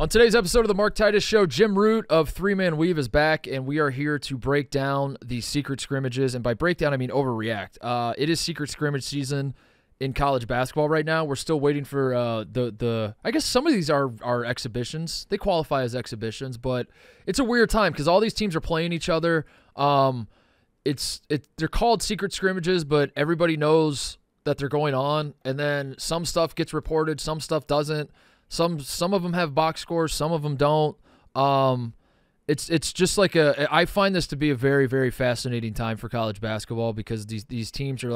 On today's episode of the Mark Titus Show, Jim Root of Three Man Weave is back, and we are here to break down the secret scrimmages. And by breakdown, I mean overreact. It is secret scrimmage season in college basketball right now. We're still waiting for I guess some of these are exhibitions. They qualify as exhibitions, but it's a weird time because all these teams are playing each other. They're called secret scrimmages, but everybody knows that they're going on, and then some stuff gets reported, some stuff doesn't. Some of them have box scores, some of them don't. It's just like I find this to be a very, very fascinating time for college basketball because these teams are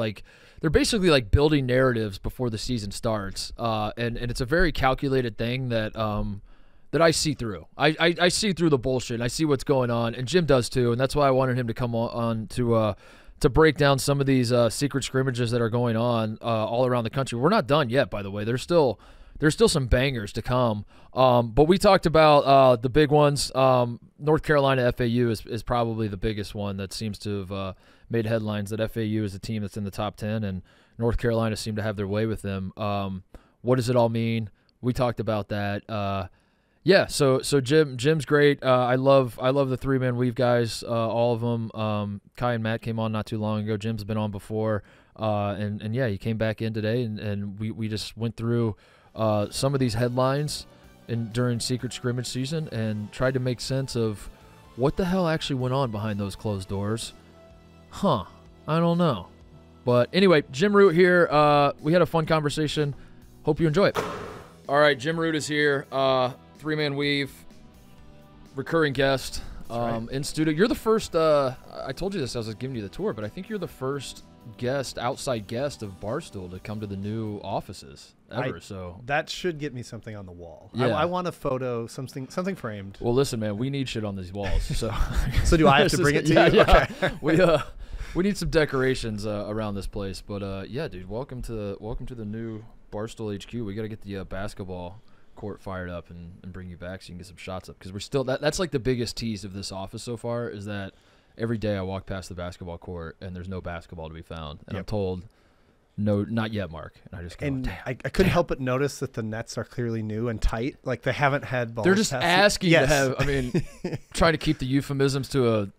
they're basically like building narratives before the season starts, and it's a very calculated thing that I see through. I see through the bullshit. I see what's going on, and Jim does too, and that's why I wanted him to come on to break down some of these secret scrimmages that are going on all around the country. We're not done yet, by the way. There's still some bangers to come. But we talked about the big ones. North Carolina FAU is probably the biggest one that seems to have made headlines, that FAU is a team that's in the top 10, and North Carolina seemed to have their way with them. What does it all mean? We talked about that. Yeah, so Jim's great. I love the three-man weave guys, all of them. Kai and Matt came on not too long ago. Jim's been on before. And yeah, he came back in today, and we just went through some of these headlines during secret scrimmage season and tried to make sense of what the hell actually went on behind those closed doors. I don't know. But anyway, Jim Root here. We had a fun conversation. Hope you enjoy it. All right, Jim Root is here. Three-man weave, recurring guest right. In studio. You're the first, I told you this as I was giving you the tour, but I think you're the first outside guest of Barstool to come to the new offices ever. So that should get me something on the wall. Yeah. I want a photo, something framed. Well, listen, man, we need shit on these walls. So so do I have to bring it to you? Yeah. Okay. We need some decorations around this place. But yeah, dude, welcome to the new Barstool HQ. We got to get the basketball court fired up and bring you back so you can get some shots up, because we're still that's like the biggest tease of this office so far, is that every day I walk past the basketball court and there's no basketball to be found, and I'm told, no, not yet, Mark. And I just go, damn. I couldn't help but notice that the nets are clearly new and tight. Like they haven't had balls. They're just asking to have. I mean, trying to keep the euphemisms to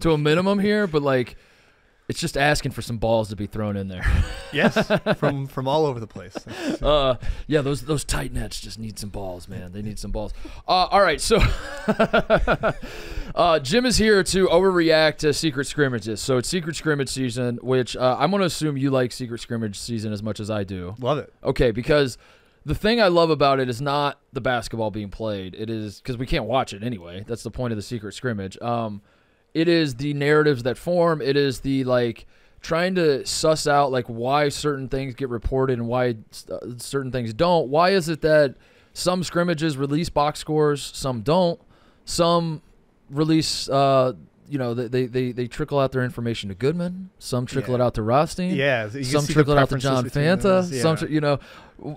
a minimum here, but like, it's just asking for some balls to be thrown in there. Yes, from all over the place. Yeah, those tight nets just need some balls, man. They need some balls. All right, so Jim is here to overreact to secret scrimmages. So it's secret scrimmage season, which I'm going to assume you like secret scrimmage season as much as I do. Love it. Okay, because the thing I love about it is not the basketball being played. It is, because we can't watch it anyway. That's the point of the secret scrimmage. It is the narratives that form. It is the trying to suss out why certain things get reported and why certain things don't. Why is it that some scrimmages release box scores, some don't? Some release, they trickle out their information to Goodman. Some trickle it out to Rothstein. Yeah, some trickle it out to John Fanta. Yeah. Some,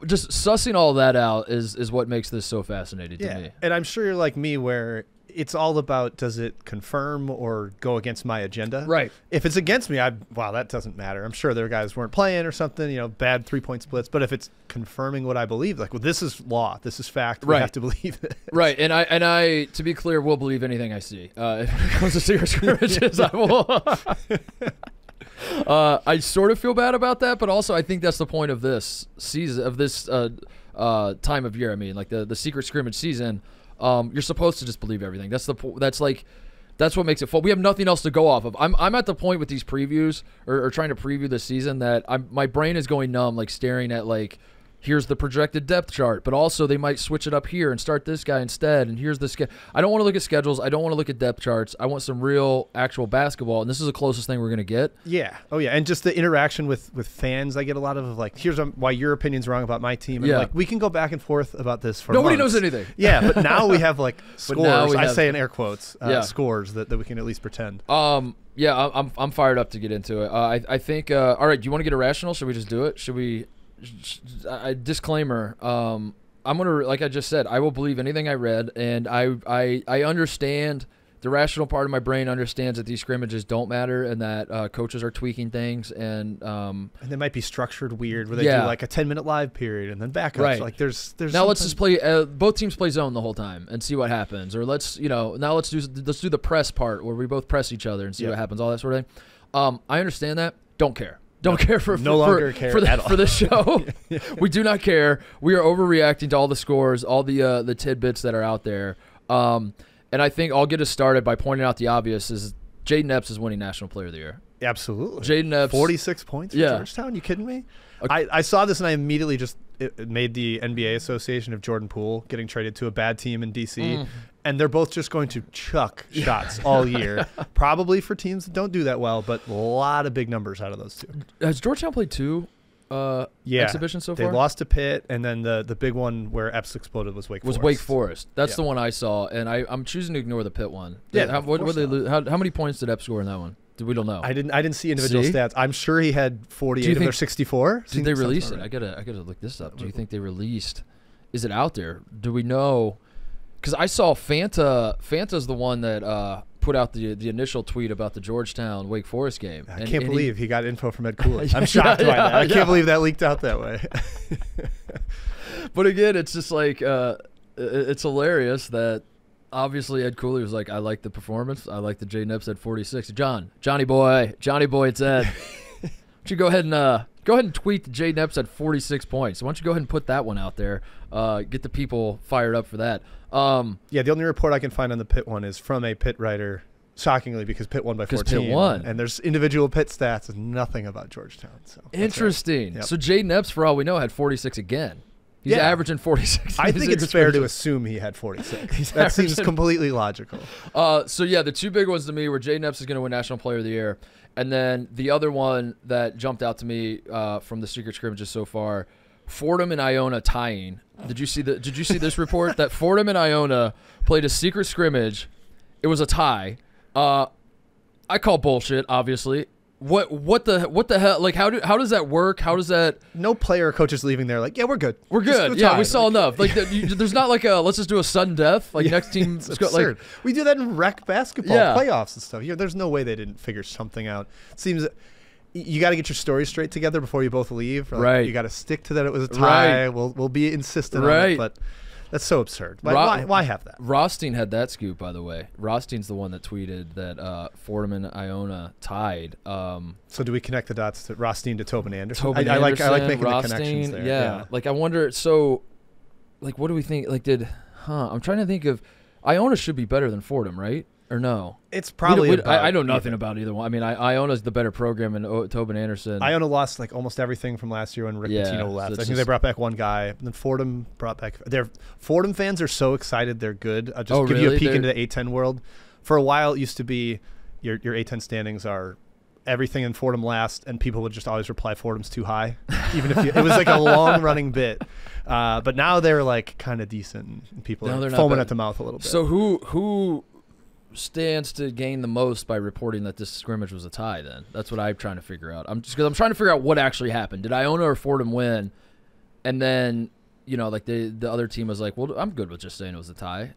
just sussing all that out is what makes this so fascinating to me. And I'm sure you're like me, where it's all about, does it confirm or go against my agenda? Right. If it's against me, that doesn't matter. I'm sure their guys weren't playing or something, bad 3-point splits. But if it's confirming what I believe, this is law, this is fact, we have to believe it. Right. And I, to be clear, will believe anything I see. If it comes to secret scrimmages, I will. I sort of feel bad about that, but also I think that's the point of this season, of this time of year. I mean, the secret scrimmage season. You're supposed to just believe everything. That's what makes it fun. We have nothing else to go off of. I'm at the point with these previews or trying to preview the season that my brain is going numb, staring at here's the projected depth chart, but also they might switch it up here and start this guy instead, and here's the schedule. I don't want to look at schedules. I don't want to look at depth charts. I want some real, actual basketball, and this is the closest thing we're going to get. Yeah. Oh, yeah. And just the interaction with fans. I get a lot of here's why your opinion's wrong about my team. And we can go back and forth about this for Nobody months. knows anything. Yeah, but now we have scores. I say in air quotes, scores that we can at least pretend. Yeah, I'm fired up to get into it. I think, all right, do you want to get irrational? Should we just do it? Should we... disclaimer, I'm gonna, like I just said, I will believe anything I read, and I understand the rational part of my brain understands that these scrimmages don't matter and that coaches are tweaking things and they might be structured weird where they do like a 10-minute live period and then backups. Right. Like there's now let's just play both teams play zone the whole time and see what happens. Or let's do the press part where we both press each other and see what happens. All that sort of thing. I understand that. Don't care. Don't care for this show. We do not care. We are overreacting to all the scores, all the tidbits that are out there. And I think I'll get us started by pointing out the obvious is Jayden Epps is winning National Player of the Year. Absolutely. Jayden Epps. 46 points for Georgetown? You kidding me? Okay. I saw this and I immediately it made the NBA Association of Jordan Poole getting traded to a bad team in D.C. And they're both just going to chuck shots all year, probably for teams that don't do that well, but a lot of big numbers out of those two. Has Georgetown played two exhibitions so far? They lost to Pitt, and then the big one where Epps exploded was Wake Forest. That's the one I saw, and I'm choosing to ignore the Pitt one. Yeah, what they lose? How many points did Epps score in that one? We don't know. I didn't see individual stats. I'm sure he had 48 of their 64. Did they release it? I gotta look this up. Do you think they released? Is it out there? Do we know? Because I saw Fanta. Fanta's the one that put out the initial tweet about the Georgetown Wake Forest game. I can't believe he got info from Ed Cooley. I'm shocked by that. I can't believe that leaked out that way. But again, it's just like it's hilarious that. Obviously, Ed Cooley was like, I like the performance. I like the Jayden Epps at 46. Johnny boy, it's Ed. Why don't you go ahead and tweet the Jayden Epps at 46 points. Why don't you go ahead and put that one out there? Get the people fired up for that. The only report I can find on the Pitt one is from a Pitt writer. Shockingly, because Pitt won by 14. Pitt won. And there's individual Pitt stats and nothing about Georgetown. So interesting. Right. Yep. So Jayden Epps, for all we know, had 46 again. He's averaging 46. I think it's fair to assume he had 46. That seems completely logical. The two big ones to me were Jayden Epps is going to win National Player of the Year, and then the other one that jumped out to me from the secret scrimmages so far, Fordham and Iona tying. Did you see this report that Fordham and Iona played a secret scrimmage? It was a tie. I call bullshit, obviously. What the hell? Like, how does that work? How does that? No player or coach is leaving there like, yeah, we're good. We're good. Yeah, we saw enough. Like, there's not like let's just do a sudden death. Like, next team. It's absurd. We do that in rec basketball playoffs and stuff. There's no way they didn't figure something out. It seems you got to get your story straight together before you both leave. Right. You got to stick to that. It was a tie. Right. We'll be insistent on it, but. That's so absurd. Why have that? Rothstein had that scoop, by the way. Rothstein's the one that tweeted that Fordham and Iona tied. So do we connect the dots to Rothstein to Tobin Anderson? I like making Rothstein, the connections there. Yeah. Like, I wonder, so, like, what do we think? Like, I'm trying to think of, Iona should be better than Fordham, right? Or no? It's probably I know nothing about either one. I mean, Iona's the better program, and Tobin Anderson. Iona lost like almost everything from last year when Rick Pitino left. So I think they brought back one guy. And then Fordham brought back. Fordham fans are so excited they're good. I'll just give you a peek into the A10 world. For a while, it used to be your A10 standings are everything in Fordham last, and people would just always reply Fordham's too high, even if it was like a long running bit. But now they're like kind of decent. And people are foaming at the mouth a little bit. So who stands to gain the most by reporting that this scrimmage was a tie? Then that's what I'm trying to figure out. I'm trying to figure out what actually happened. Did Iona or Fordham win? And then like the other team was like, well, I'm good with just saying it was a tie.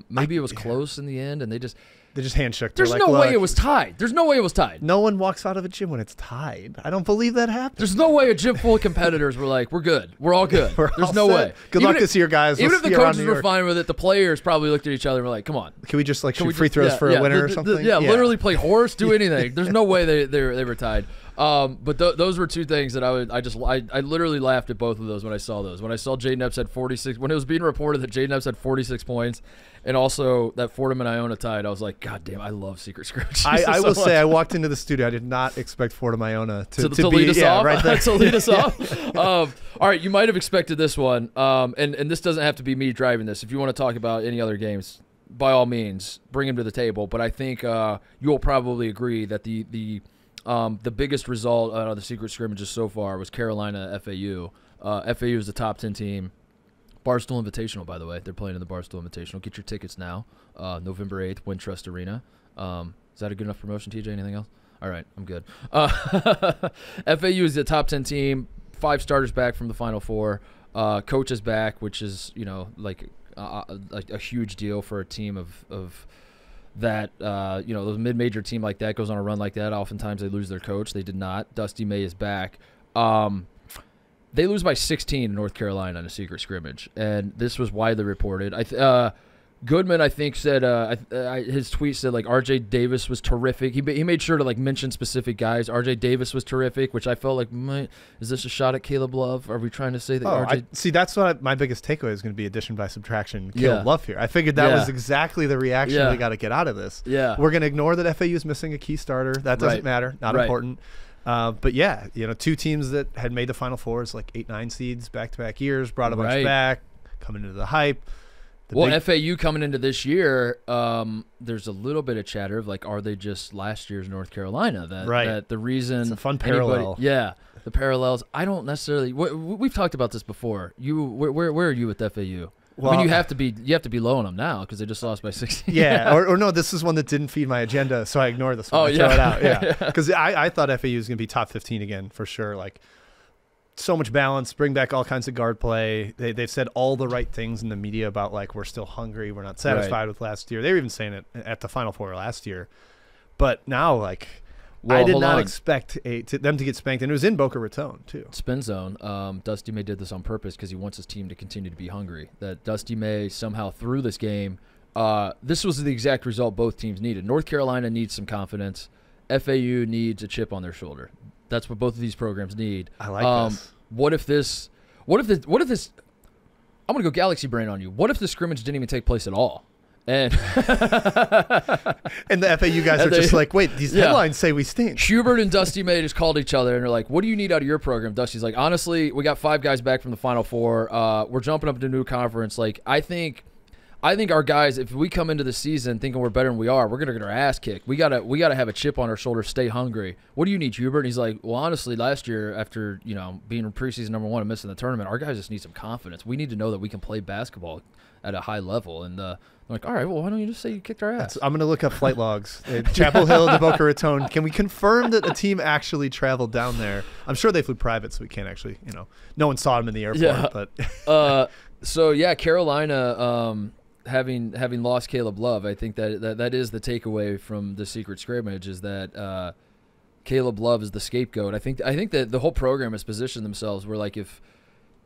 Maybe it was close in the end, and they just handshook. There's no way it was tied. There's no way it was tied. No one walks out of a gym when it's tied. I don't believe that happened. There's no way a gym full of competitors were like, we're good. We're all good. There's no way. Good luck this year, guys. Even if the coaches were fine with it, the players probably looked at each other and were like, come on. Can we just shoot free throws for a winner or something? Literally play horse, do anything. There's no way they were tied. But those were two things that I literally laughed at both of those when I saw those. When I saw Jayden Epps had 46, when it was being reported that Jayden Epps had 46 points, and also that Fordham and Iona tied, I was like, God damn, I love secret scrimmages. I will say, I walked into the studio, I did not expect Fordham Iona to lead us off. Right there. To lead us off. All right, you might have expected this one, and this doesn't have to be me driving this. If you want to talk about any other games, by all means, bring them to the table. But I think you'll probably agree that the biggest result out of the secret scrimmages so far was Carolina FAU. FAU is the top 10 team. Barstool Invitational, by the way. They're playing in the Barstool Invitational. Get your tickets now. November 8th, Wintrust Arena. Is that a good enough promotion, TJ? Anything else? All right, I'm good. FAU is the top 10 team. 5 starters back from the Final Four. Coach is back, which is, like a huge deal for a team of that the mid-major team like that goes on a run like that, oftentimes they lose their coach. They did not. Dusty May is back. They lose by 16 in North Carolina in a secret scrimmage, and this was widely reported. Goodman, I think, said his tweet said like R.J. Davis was terrific. He made sure to like mention specific guys. R.J. Davis was terrific, which I felt like, is this a shot at Caleb Love? Are we trying to say that? R.J. See, that's what my biggest takeaway is going to be: addition by subtraction. Caleb Love here. I figured that was exactly the reaction we got to get out of this. Yeah, we're going to ignore that FAU is missing a key starter. That doesn't matter. Not important. But yeah, two teams that had made the Final Fours, like 8-9 seeds back-to-back years, brought a bunch back, coming into the hype. FAU coming into this year, there's a little bit of chatter of like, are they just last year's North Carolina? That the reason it's a fun parallel. The parallels. I don't necessarily. We've talked about this before. Where are you with FAU? Well, I mean, you have to be low on them now because they just lost by 16. Yeah, or no, this is one that didn't feed my agenda, so I ignore this one. Throw it out. Yeah, because I thought FAU was going to be top 15 again for sure. Like, so much balance, bring back all kinds of guard play. They've said all the right things in the media about like we're still hungry, we're not satisfied with last year. They were even saying it at the Final Four last year, but now like I did not expect them to get spanked, and it was in Boca Raton too. Spin zone. Dusty May did this on purpose because he wants his team to continue to be hungry. That Dusty May somehow threw this game. This was the exact result both teams needed. North Carolina needs some confidence. FAU needs a chip on their shoulder. That's what both of these programs need. I like this. What if this? I'm gonna go galaxy brain on you. What if the scrimmage didn't even take place at all? And and the FAU guys are just like, wait, these headlines say we stink. Hubert and Dusty May just called each other and they're like, what do you need out of your program? Dusty's like, honestly, we got 5 guys back from the Final Four. We're jumping up to a new conference. Like, I think our guys, if we come into the season thinking we're better than we are, we're gonna get our ass kicked. We gotta have a chip on our shoulder, stay hungry. What do you need, Hubert? And he's like, well, honestly, last year after being preseason number 1 and missing the tournament, our guys just need some confidence. We need to know that we can play basketball at a high level. And I'm like, all right, well, why don't you just say you kicked our ass? I'm gonna look up flight logs. Chapel Hill to Boca Raton. Can we confirm that the team actually traveled down there? I'm sure they flew private, so we can't actually, no one saw them in the airport. Yeah. But Carolina. Having lost Caleb Love, I think that is the takeaway from the secret scrimmage is that Caleb Love is the scapegoat. I think that the whole program has positioned themselves where like if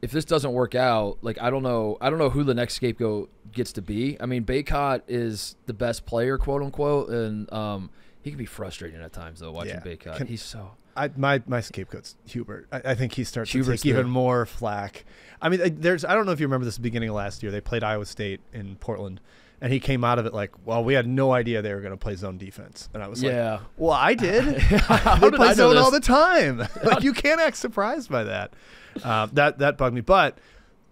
this doesn't work out, like I don't know who the next scapegoat gets to be. I mean, Baycott is the best player, quote unquote, and he can be frustrating at times though watching Baycott. He's so. My scapegoat's Hubert. I think he starts to take even more flack. I mean, I don't know if you remember this beginning of last year. They played Iowa State in Portland, and he came out of it like, well, we had no idea they were going to play zone defense. And I was like, well, I did. They play zone all the time. Like, you can't act surprised by that. That bugged me. But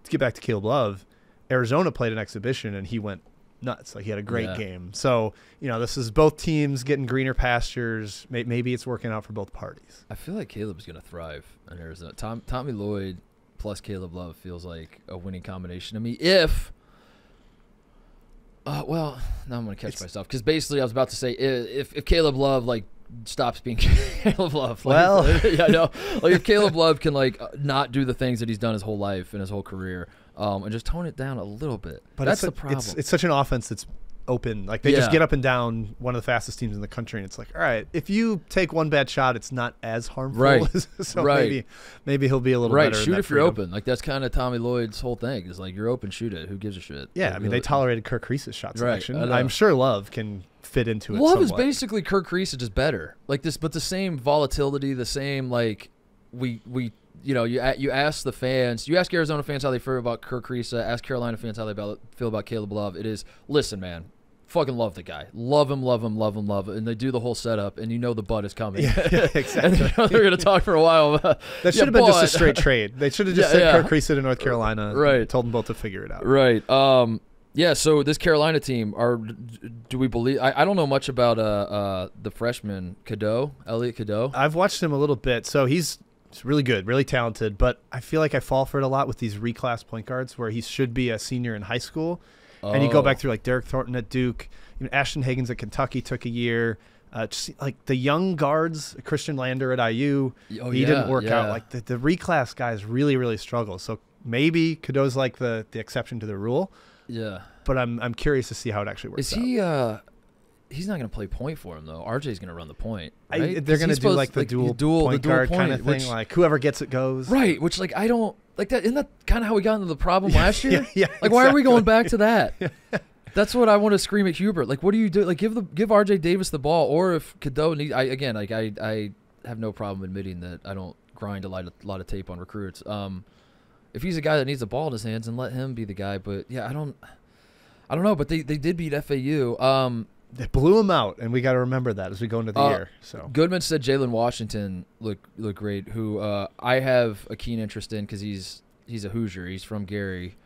to get back to Caleb Love, Arizona played an exhibition, and he went nuts. Like, he had a great game. So, this is both teams getting greener pastures. Maybe it's working out for both parties. I feel like Caleb's going to thrive in Arizona. Tommy Lloyd plus Caleb Love feels like a winning combination to me. Well, now I'm going to catch myself because basically I was about to say if Caleb Love like stops being Caleb Love. Like, like if Caleb Love can like not do the things that he's done his whole life and his whole career, and just tone it down a little bit. But that's the problem. It's such an offense that's open. Like they just get up and down, one of the fastest teams in the country, and it's like, all right, if you take one bad shot, it's not as harmful. Right. So maybe he'll be a little better. Shoot if you're open. Like that's kind of Tommy Lloyd's whole thing. Is like you're open, shoot it. Who gives a shit? Yeah, like, I mean they tolerated Kirk Reese's shot selection. I'm sure Love can fit into it. Love somewhat. is basically Kirk Reese, just better. Like this, but the same volatility, the same like you ask the fans, you ask Arizona fans how they feel about Kirk Reese, ask Carolina fans how they feel about Caleb Love. It is, listen, man, fucking love the guy. Love him. And they do the whole setup, and the butt is coming. Yeah, exactly. And they're going to talk for a while. That should have been just a straight trade. They should have just sent Kirk Reese to North Carolina and told them both to figure it out. Right. So this Carolina team, do we believe? I don't know much about the freshman Elliot Cadeau. I've watched him a little bit. So he's really good, really talented, but I feel like I fall for it a lot with these reclass point guards where he should be a senior in high school. And you go back through like Derek Thornton at Duke, Ashton Higgins at Kentucky took a year. Just like the young guards, Christian Lander at IU, he didn't work out. Like the reclass guys really, really struggle. So maybe Cadeau's like the exception to the rule. Yeah, but I'm curious to see how it actually works. he's not going to play point for him though. RJ's going to run the point. Right? They're going to do like the dual point guard kind of thing, like whoever gets it goes. Right, which like I don't like that. Isn't that kind of how we got into the problem last year? Yeah, like why are we going back to that? That's what I want to scream at Hubert. Like, what do you do? Like, give RJ Davis the ball, or if Cadeau needs. I have no problem admitting that I don't grind a lot of tape on recruits. If he's a guy that needs the ball in his hands, and let him be the guy. But yeah, I don't know. But they did beat FAU. They blew him out, and we got to remember that as we go into the year. So Goodman said Jalen Washington look great. Who I have a keen interest in because he's a Hoosier. He's from Gary.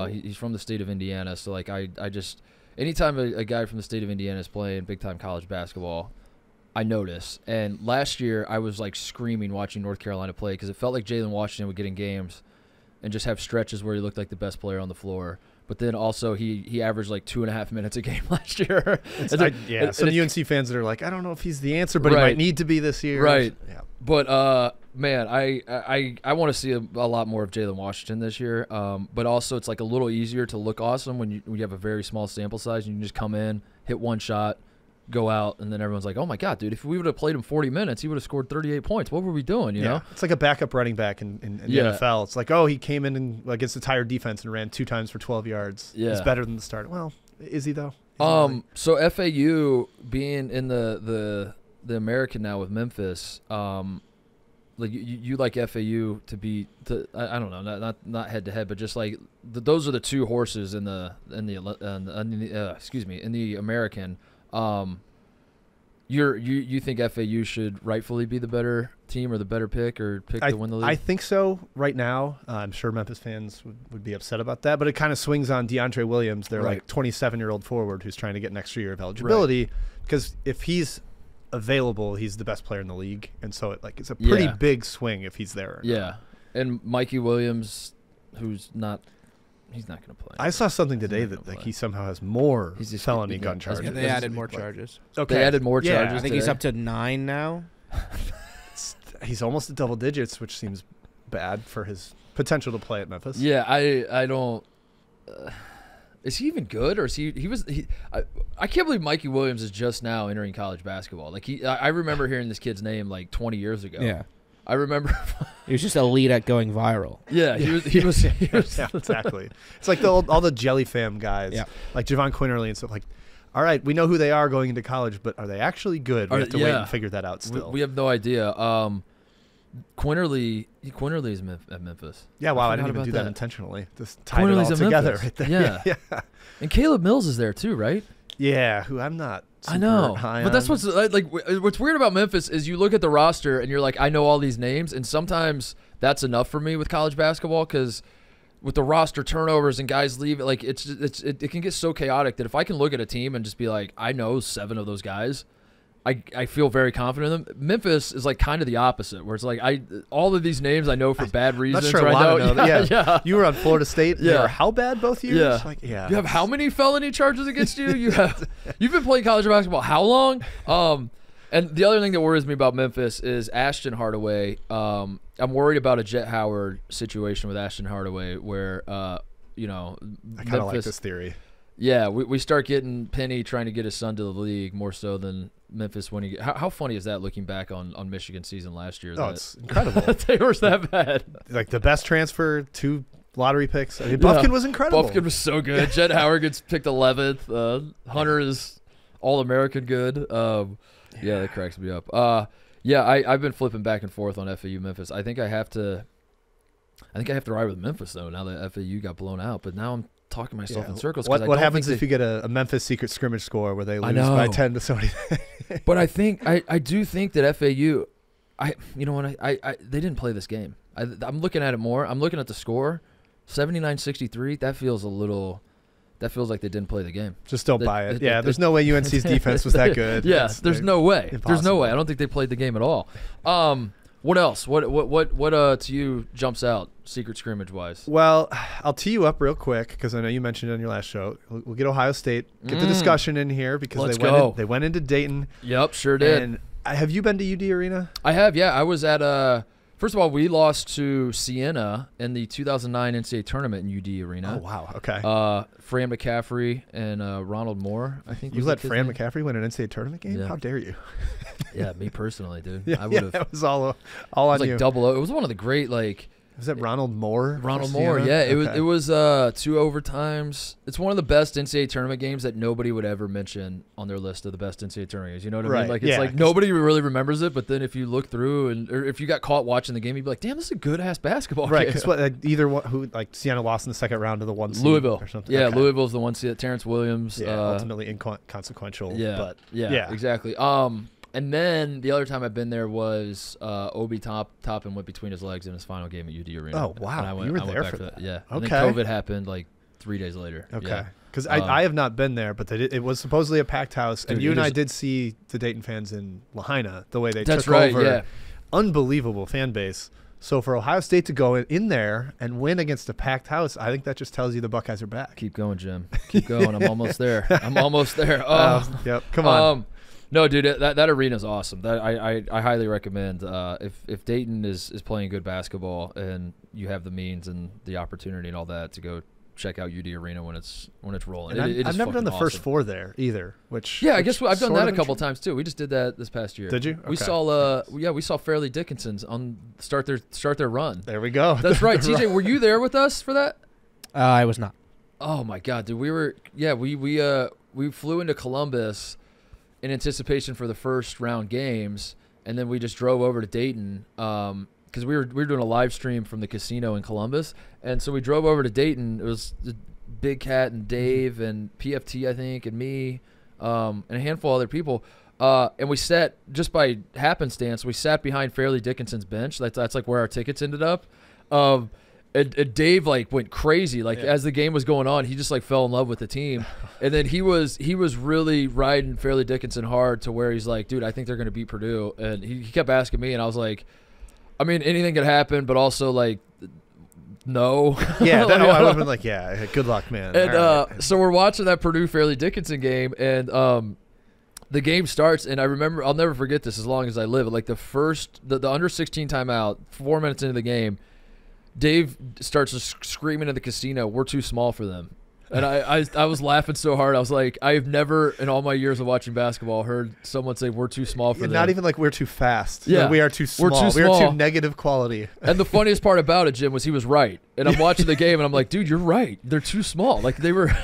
He's from the state of Indiana, so like I just anytime a guy from the state of Indiana is playing big time college basketball, I notice. And last year I was like screaming watching North Carolina play because it felt like Jalen Washington would get in games and just have stretches where he looked like the best player on the floor. But then also he averaged like 2.5 minutes a game last year. Some UNC fans that are like, I don't know if he's the answer, but he might need to be this year. Right. Yeah. But man, I want to see a lot more of Jalen Washington this year. But also it's like a little easier to look awesome when you have a very small sample size and you can just come in, hit one shot, go out, and then everyone's like, oh my God, dude, if we would have played him 40 minutes, he would have scored 38 points. What were we doing, you know? It's like a backup running back in the NFL. It's like, oh, he came in and against the tired defense and ran 2 times for 12 yards. Yeah. He's better than the starter. Well, is he though? So FAU being in the American now with Memphis, like you like FAU to be I don't know, not head to head, but just like those are the 2 horses in the American. You think FAU should rightfully be the better team or the better pick or pick to win the league? I think so right now. I'm sure Memphis fans would be upset about that, but it kind of swings on DeAndre Williams, their like 27-year-old forward who's trying to get an extra year of eligibility because if he's available, he's the best player in the league, and so it's a pretty big swing if he's there. And Mikey Williams, he's not going to play. I saw something today that like he somehow has more felony gun charges. And they added more charges. Okay. They added more charges. I think he's up to 9 now. He's almost at double digits, which seems bad for his potential to play at Memphis. Yeah, I don't. Is he even good, or is he? I can't believe Mikey Williams is just now entering college basketball. Like I remember hearing this kid's name like 20 years ago. Yeah. I remember he was just elite at going viral. Yeah, he was yeah, exactly. It's like all the Jelly Fam guys, like Javon Quinterly and stuff. Like, all right, we know who they are going into college, but are they actually good? We have to wait and figure that out. Still, we have no idea. Quinterly is at Memphis. Yeah, wow, I didn't even do that intentionally. Just tied it all together right there. Yeah. And Caleb Mills is there too, right? Yeah, who I'm not. I know, but that's what's weird about Memphis is you look at the roster and you're like, I know all these names, and sometimes that's enough for me with college basketball because with the roster turnovers and guys leave, like it can get so chaotic that if I can look at a team and just be like, I know 7 of those guys, I feel very confident in them. Memphis is like kind of the opposite, where it's like all of these names I know for bad reasons. Not sure I know that. Yeah. You were on Florida State. Yeah. They were how bad both years? Yeah. Like, yeah. You have how many felony charges against you? You've been playing college basketball how long? And the other thing that worries me about Memphis is Ashton Hardaway. I'm worried about a Jet Howard situation with Ashton Hardaway, where I kind of like this theory. Yeah, we start getting Penny trying to get his son to the league more so than Memphis winning. How funny is that looking back on Michigan's season last year? Oh, it's incredible. They were that bad. Like the best transfer, 2 lottery picks. I mean, Bufkin was incredible. Bufkin was so good. Jet Howard gets picked 11th. Hunter is All-American good. Yeah, that cracks me up. I've been flipping back and forth on FAU Memphis. I think I have to ride with Memphis though. Now that FAU got blown out, but now I'm talking myself in circles. What happens if you get a Memphis secret scrimmage score where they lose by 10 to somebody? But I do think that FAU, they didn't play this game. I'm looking at it more. I'm looking at the score, 79-63. That feels like they didn't play the game. Just don't buy it. There's no way UNC's defense was that good. Yeah, there's no way. Impossible. There's no way. I don't think they played the game at all. What else? What to you jumps out secret scrimmage wise? Well, I'll tee you up real quick because I know you mentioned it on your last show. We'll get Ohio State, get the discussion in here because they went into Dayton. Yep, sure did. And have you been to UD Arena? I have. Yeah, I was at First of all, we lost to Siena in the 2009 NCAA tournament in UD Arena. Oh, wow. Okay. Fran McCaffrey and Ronald Moore, I think. You let Fran McCaffrey win an NCAA tournament game? Yeah. How dare you? Yeah, me personally, dude. Yeah, I would have. It was all It on was like you. double. It was one of the great Was that Ronald Moore? Ronald Moore, yeah. It was 2 overtimes. It's one of the best NCAA tournament games that nobody would ever mention on their list of the best NCAA tournament games. You know what I mean? Like it's like nobody really remembers it, but then if you look through or if you got caught watching the game, you'd be like, "Damn, this is a good ass basketball right, game." because either one who Siena lost in the second round to the 1 seed Louisville or something. Yeah, okay. Louisville's the 1 seed. Terrence Williams. Yeah, ultimately inconsequential. Yeah, but yeah, exactly. And then the other time I've been there was Obi Toppin went between his legs in his final game at UD Arena. Oh, wow. And you were I went there back for that. Yeah. Okay. And then COVID happened like 3 days later. Okay. Because I have not been there, but it was supposedly a packed house. Dude, and you and I did see the Dayton fans in Lahaina, the way they That's took right, over. yeah. Unbelievable fan base. So for Ohio State to go in there and win against a packed house, I think that just tells you the Buckeyes are back. Keep going, Jim. Keep going. I'm almost there. Yep. Come on. No, dude, that arena's awesome. That I highly recommend. If Dayton is playing good basketball and you have the means and the opportunity and all that to go check out UD Arena when it's rolling. And I've never done the First Four there either. I guess I've done that a couple times too. We just did that this past year. Did you? We saw we saw Fairleigh Dickinson's start their run. There we go. That's right. TJ, were you there with us for that? I was not. Oh my God, dude, we flew into Columbus in anticipation for the first round games, and then we just drove over to Dayton because we were doing a live stream from the casino in Columbus, and so we drove over to Dayton. It was Big Cat and Dave and PFT, I think, and me, and a handful of other people, and we sat just by happenstance. We sat behind Fairleigh Dickinson's bench. That's like where our tickets ended up. And Dave went crazy as the game was going on. He just fell in love with the team, and then he was really riding Fairleigh Dickinson hard to where he's like, dude, I think they're going to beat Purdue, and he kept asking me, and I was like, I mean, anything could happen, but also no. Yeah, I would have been like, yeah, good luck, man. And right. So we're watching that Purdue Fairleigh Dickinson game, and the game starts, and I remember, I'll never forget this as long as I live. The under 16 timeout, 4 minutes into the game, Dave starts screaming in the casino, "We're too small for them." And I was laughing so hard. I was like, I've never in all my years of watching basketball heard someone say we're too small for them. Not even we're too fast. Yeah. We are too small. We are too negative quality. And the funniest part about it, Jim, was he was right. And I'm watching the game, and I'm like, dude, you're right. They're too small. They were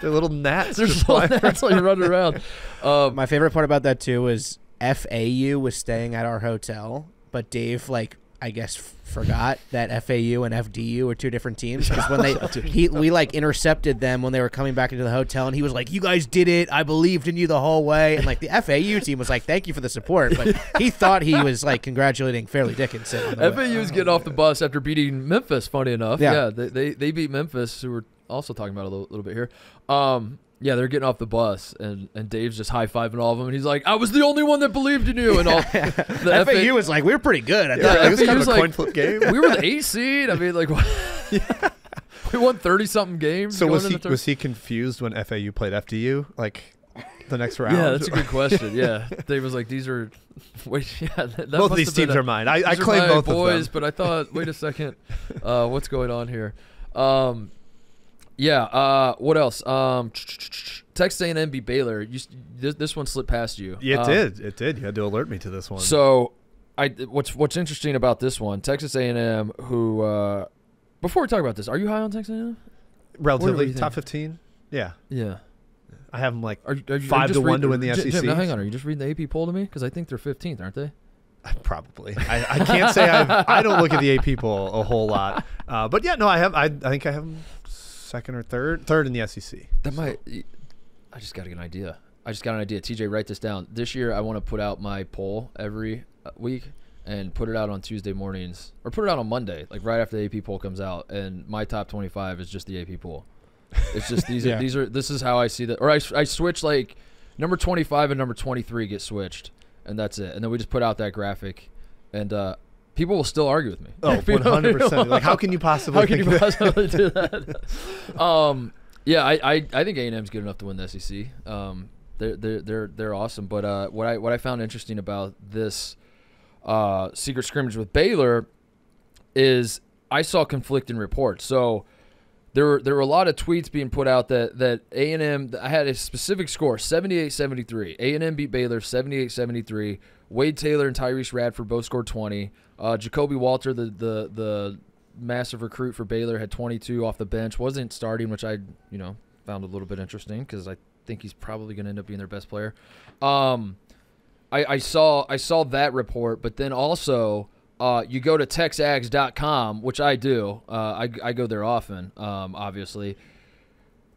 they're little gnats. They're just little gnats running around. My favorite part about that too was FAU was staying at our hotel, but Dave I guess forgot that FAU and FDU were two different teams, because when we intercepted them when they were coming back into the hotel, and he was like, "You guys did it! I believed in you the whole way." And the FAU team was like, "Thank you for the support," but he thought he was congratulating Fairleigh Dickinson. On the FAU's getting off the bus after beating Memphis. Funny enough, yeah, they beat Memphis, who we're also talking about a little bit here. Yeah, they're getting off the bus, and Dave's just high-fiving all of them, and he's like, I was the only one that believed in you. And all the FAU was like, we were pretty good. It was kind of a coin flip game. We were the 8th seed. I mean, we won 30-something games. So was he confused when FAU played FDU, the next round? Yeah, that's a good question. Yeah. Dave was like, these are – wait, yeah. Both of these teams are mine. I claim both boys, of them. But I thought, wait a second, what's going on here? Yeah. What else? Texas A&M beat Baylor. This one slipped past you. Yeah, it did. You had to alert me to this one. So, what's interesting about this one? Texas A&M, who before we talk about this, are you high on Texas A&M? Relatively top 15. Yeah. Yeah. I have them are 5-1 to win the SEC. Jim, now hang on. Are you just reading the AP poll to me? Because I think they're 15th, aren't they? Probably. I can't say I don't look at the AP poll a whole lot. But yeah, no, I think I have them second or third in the SEC. I just got an idea. TJ, write this down. This year, I want to put out my poll every week and put it out on Tuesday mornings, or put it out on Monday, right after the AP poll comes out. And my top 25 is just the AP poll. It's just these are this is how I see that. Or I switch number 25 and number 23 get switched, and that's it. And then we just put out that graphic, and people will still argue with me. Oh, 100%. How can you possibly do that? Yeah, I think A&M's good enough to win the SEC. They're awesome. But what I found interesting about this secret scrimmage with Baylor is I saw conflicting reports. So there were a lot of tweets being put out that A&M, I had a specific score, 78-73. A&M beat Baylor 78-73. Wade Taylor and Tyrese Radford both scored 20. Jacoby Walter, the massive recruit for Baylor, had 22 off the bench. Wasn't starting, which I found a little bit interesting because I think he's probably going to end up being their best player. I saw that report, but then also you go to texags.com, which I do. I go there often, obviously.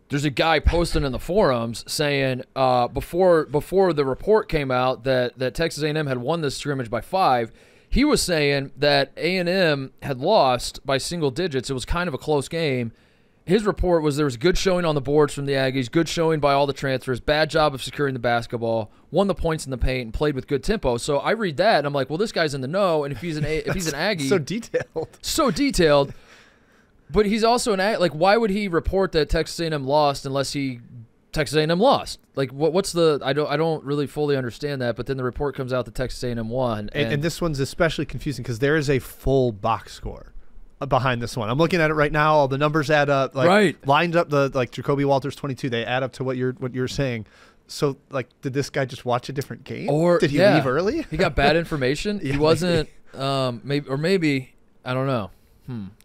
There's a guy posting in the forums saying before the report came out that Texas A&M had won this scrimmage by 5, he was saying that A&M had lost by single digits. It was kind of a close game. His report was there was good showing on the boards from the Aggies, good showing by all the transfers, bad job of securing the basketball, won the points in the paint, and played with good tempo. So I read that, and I'm like, well, this guy's in the know, and if he's an Aggie. So detailed. But he's also an Aggie. Like, why would he report that Texas A&M lost unless Texas A&M lost? Like, what's the – I don't really fully understand that, but then the report comes out that Texas A&M won. And this one's especially confusing because there is a full box score behind this one. I'm looking at it right now. All the numbers add up. Lined up Jacoby Walters 22. They add up to what you're saying. So did this guy just watch a different game? Or did he leave early? He got bad information. He wasn't maybe I don't know.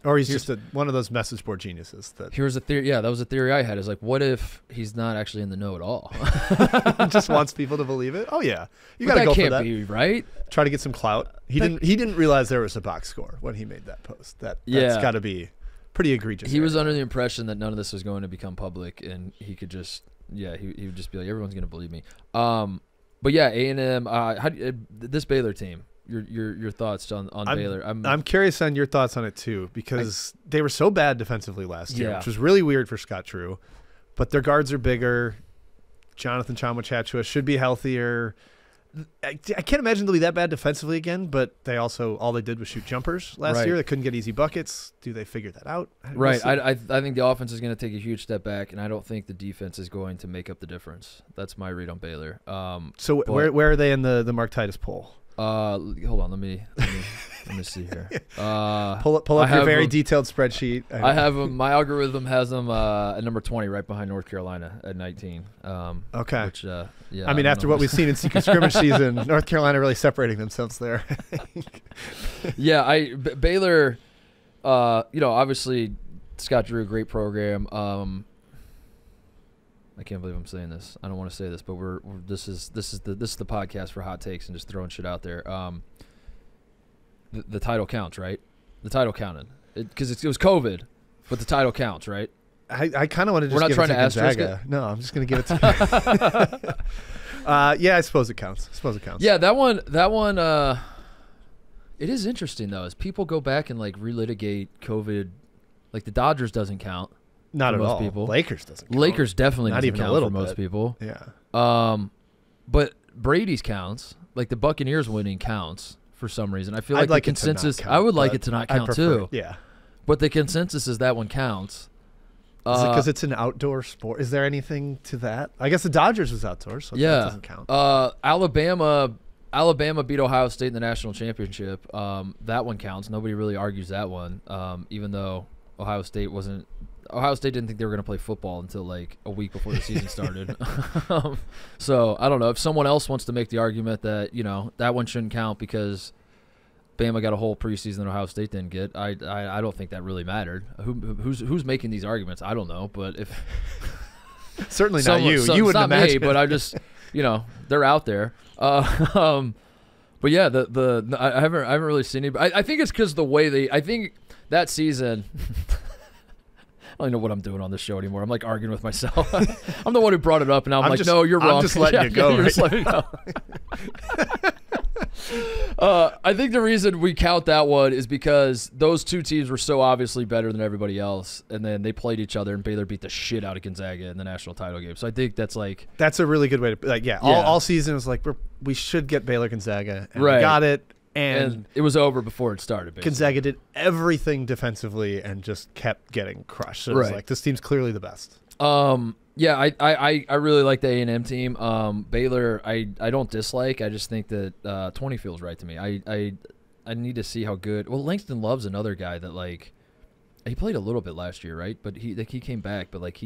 Or he's just one of those message board geniuses. Here's a theory. Yeah, that was a theory I had. Is like, what if he's not actually in the know at all? Just wants people to believe it. Oh yeah, you got to go for that. That can't be right. Try to get some clout. He didn't realize there was a box score when he made that post. That's got to be pretty egregious. He was under the impression that none of this was going to become public, and he could just he would just be like, everyone's going to believe me. But yeah, A&M. This Baylor team. Your thoughts on Baylor? I'm curious on your thoughts on it too, because they were so bad defensively last year, which was really weird for Scott Drew. But their guards are bigger. Jonathan Chamachachua should be healthier. I can't imagine they'll be that bad defensively again, but they also all they did was shoot jumpers last year. They couldn't get easy buckets. Do they figure that out? Right. I think the offense is going to take a huge step back, and I don't think the defense is going to make up the difference. That's my read on Baylor. So where are they in the Mark Titus poll? Hold on. Let me see here. Pull up your very detailed spreadsheet. I have them. My algorithm has them at number 20, right behind North Carolina at 19. Okay. Which, I mean, after what we've seen in secret scrimmage season, North Carolina really separating themselves there. Yeah, Baylor. Obviously, Scott Drew, great program. I can't believe I'm saying this. I don't want to say this, but this is the podcast for hot takes and just throwing shit out there. The title counts, right? The title counted because it was COVID, but the title counts, right? I kind of want to just. We're not give trying it to to asterisk it. No, I'm just going to give it to. Yeah, I suppose it counts. Yeah, that one. It is interesting though, as people go back and relitigate COVID. Like the Dodgers doesn't count. Not at all. People. Lakers doesn't count. Lakers definitely not doesn't even count a little for most bit. people. Yeah. But Brady's counts. Like the Buccaneers winning counts for some reason. I feel like the consensus. I would like it to not count too. Yeah. But the consensus is that one counts. Is it because it's an outdoor sport? Is there anything to that? I guess the Dodgers was outdoors, so that doesn't count. Alabama beat Ohio State in the national championship. That one counts. Nobody really argues that one, even though Ohio State didn't think they were going to play football until like a week before the season started. So I don't know if someone else wants to make the argument that that one shouldn't count because Bama got a whole preseason that Ohio State didn't get. I don't think that really mattered. Who's making these arguments? I don't know, but if certainly not you. You wouldn't not imagine. Me, but I just they're out there. But yeah, I haven't really seen it. But I think it's because the way I think that season. I don't know what I'm doing on this show anymore. I'm like arguing with myself. I'm the one who brought it up, and I'm like, no, you're wrong. I'm just letting you go. Just letting me go. I think the reason we count that one is because those two teams were so obviously better than everybody else, and then they played each other, and Baylor beat the shit out of Gonzaga in the national title game. So I think that's a really good way to all season was like we should get Baylor Gonzaga, and we got it. And it was over before it started. Basically. Gonzaga did everything defensively and just kept getting crushed. So it was like, this team's clearly the best. Yeah, I really like the A&M team. Baylor, I don't dislike. I just think that 20 feels right to me. I need to see how good. Well, Langston Love's another guy that like he played a little bit last year, right? But he came back, but like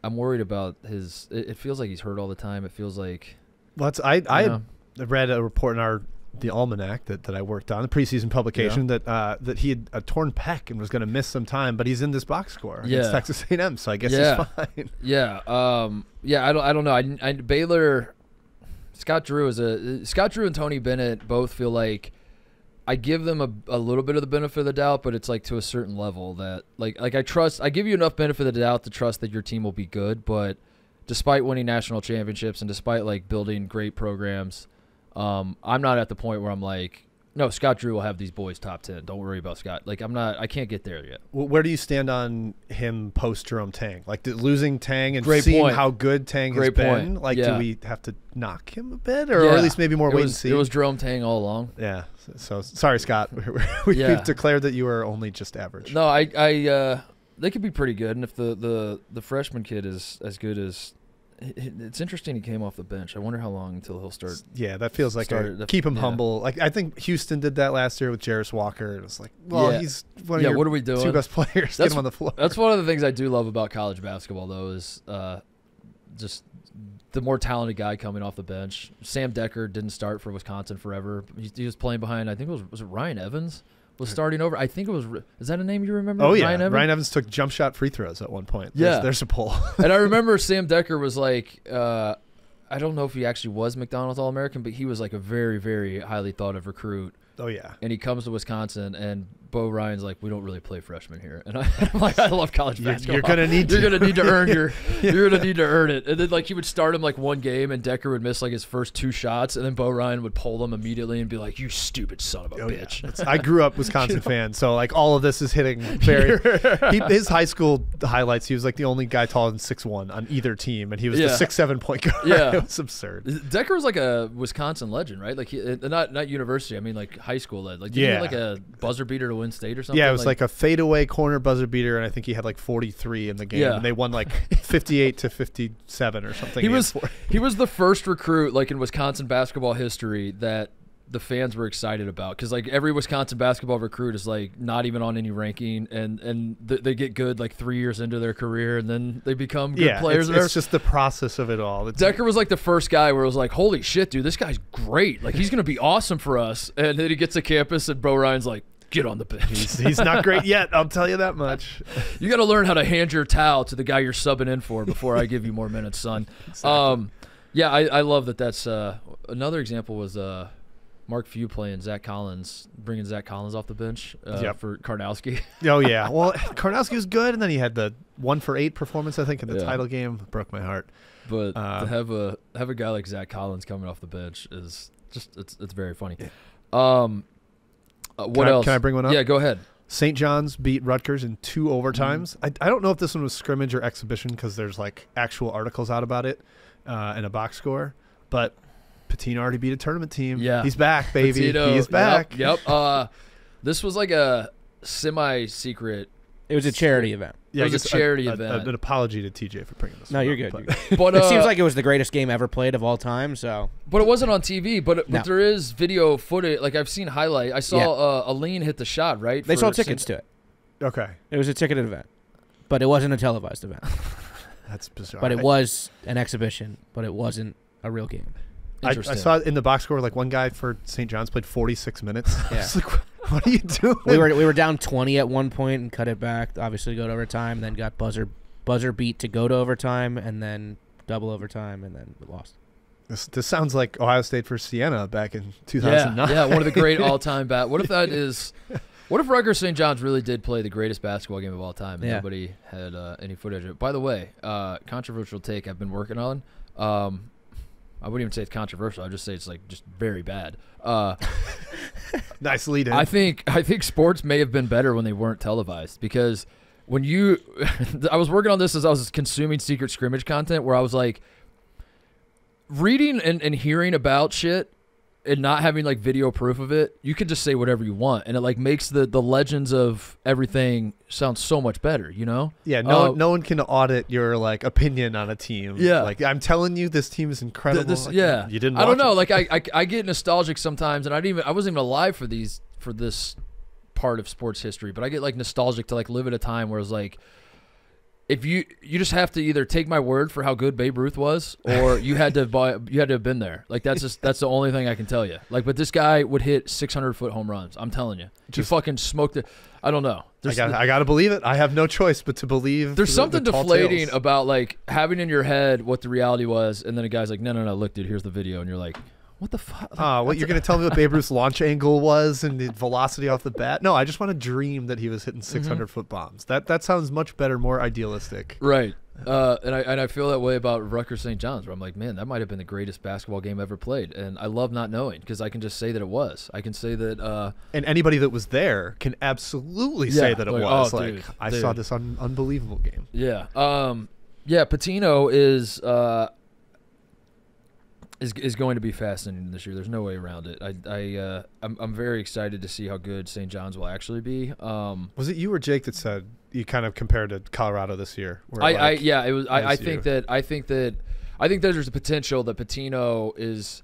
I'm worried about his. It feels like he's hurt all the time. It feels like. Well, I read a report in the almanac that I worked on, the preseason publication, that he had a torn pec and was going to miss some time, but he's in this box score against Texas A&M, so I guess he's fine. Yeah, I don't know. Baylor, Scott Drew and Tony Bennett both feel like I give them a little bit of the benefit of the doubt, but it's like to a certain level that like I give you enough benefit of the doubt to trust that your team will be good, but despite winning national championships and despite like building great programs, I'm not at the point where I'm like, no, Scott Drew will have these boys top 10. Don't worry about Scott. Like I can't get there yet. Well, where do you stand on him post Jerome Tang? Like losing Tang and seeing how good Tang has been. Like, do we have to knock him a bit, or at least maybe more wait and see? It was Jerome Tang all along. Yeah. So sorry, Scott. We've declared that you are only just average. No, they could be pretty good, and if the freshman kid is as good as. It's interesting he came off the bench. I wonder how long until he'll start. Yeah, that feels like keep him humble. Like I think Houston did that last year with Jarris Walker. It was like, he's one of your what are we doing? Two best players. Get him on the floor. That's one of the things I do love about college basketball, though, is just the more talented guy coming off the bench. Sam Dekker didn't start for Wisconsin forever. He was playing behind. I think was it Ryan Evans was starting over. I think it was. Is that a name you remember? Oh, yeah. Ryan Evans took jump shot free throws at one point. There's a poll. And I remember Sam Dekker was like, I don't know if he actually was McDonald's All-American, but he was like a very, very highly thought of recruit. Oh, yeah. And he comes to Wisconsin, and Bo Ryan's like, we don't really play freshmen here. And I'm like, I love college basketball. You're gonna need to earn you're gonna need to earn it. And then like he would start him like one game, and Dekker would miss like his first 2 shots, and then Bo Ryan would pull them immediately and be like, you stupid son of a bitch. Yeah. I grew up Wisconsin fan, so like all of this is hitting very. His high school highlights, he was like the only guy taller than 6'1" on either team, and he was the 6'7" point guard. Yeah, it was absurd. Dekker was like a Wisconsin legend, right? Like not university. I mean like high school led. Like did he have like a buzzer beater to win state or something? Yeah, it was like a fadeaway corner buzzer beater, and I think he had like 43 in the game, and they won like 58-57 or something. He was the first recruit like in Wisconsin basketball history that the fans were excited about, because like every Wisconsin basketball recruit is like not even on any ranking, and they get good like 3 years into their career, and then they become good players. It's just the process of it all. Dekker was like the first guy where it was like, holy shit, dude, this guy's great. Like he's gonna be awesome for us. And then he gets to campus, and Bo Ryan's like, get on the bench. He's not great yet, I'll tell you that much. You got to learn how to hand your towel to the guy you're subbing in for before I give you more minutes, son. Exactly. I love that. That's another example was Mark Few playing Zach Collins, bringing Zach Collins off the bench for Karnowski. Oh, yeah. Well, Karnowski was good, and then he had the 1-for-8 performance, I think, in the title game. It broke my heart. But to have a guy like Zach Collins coming off the bench is just it's very funny. Yeah. What else? Can I bring one up? Yeah, go ahead. St. John's beat Rutgers in 2 overtimes. I don't know if this one was scrimmage or exhibition, because there's like actual articles out about it and a box score. But Pitino already beat a tournament team. Yeah, he's back, baby. He's back. Yep. This was like a semi-secret. It was a charity event. Yeah, it was a charity event. An apology to TJ for bringing this. No, you're good. But it seems like it was the greatest game ever played of all time. So, but it wasn't on TV. But there is video footage. Like I've seen highlight. I saw Aline hit the shot. Right. They sold tickets to it. Okay. It was a ticketed event, but it wasn't a televised event. That's bizarre. But it was an exhibition. But it wasn't a real game. I saw in the box score, like one guy for St. John's played 46 minutes. Yeah. Like, what are you doing? We were down 20 at one point and cut it back. Obviously, go to overtime. Then got buzzer beat to go to overtime, and then double overtime, and then we lost. This sounds like Ohio State for Siena back in 2009. Yeah, one of the great all-time What if that is? What if Rutgers St. John's really did play the greatest basketball game of all time, and nobody had any footage of it? By the way, controversial take I've been working on. I wouldn't even say it's controversial. I'd just say it's like just very bad. Nice lead in. I think sports may have been better when they weren't televised, because when I was working on this as I was consuming secret scrimmage content, where I was like reading and hearing about shit and not having like video proof of it, you can just say whatever you want, and it like makes the legends of everything sound so much better, you know? Yeah, no one can audit your like opinion on a team. Yeah, like I'm telling you, this team is incredible. Like, yeah, you didn't. I don't know. It. Like I get nostalgic sometimes, and I wasn't even alive for this part of sports history, but I get like nostalgic to like live at a time where it was like, if you just have to either take my word for how good Babe Ruth was, or you had to have been there. Like that's the only thing I can tell you. Like, but this guy would hit 600-foot home runs. I'm telling you, just fucking smoked it. I don't know. I gotta believe it. I have no choice but to believe. There's something deflating about like having in your head what the reality was, and then a guy's like, no, look, dude, here's the video, and you're like, what the fuck? What, you're going to tell me what Babe Ruth's launch angle was and the velocity off the bat? No, I just want to dream that he was hitting 600-foot bombs. That sounds much better, more idealistic. Right. And I feel that way about Rutgers St. John's, where I'm like, man, that might have been the greatest basketball game ever played. And I love not knowing, because I can just say that it was. I can say that. And anybody that was there can absolutely say that it was. Like, dude, I saw this unbelievable game. Yeah. Pitino is going to be fascinating this year. There's no way around it. I'm very excited to see how good St. John's will actually be. Was it you or Jake that said you kind of compared to Colorado this year? It was. I think that there's a potential that Pitino is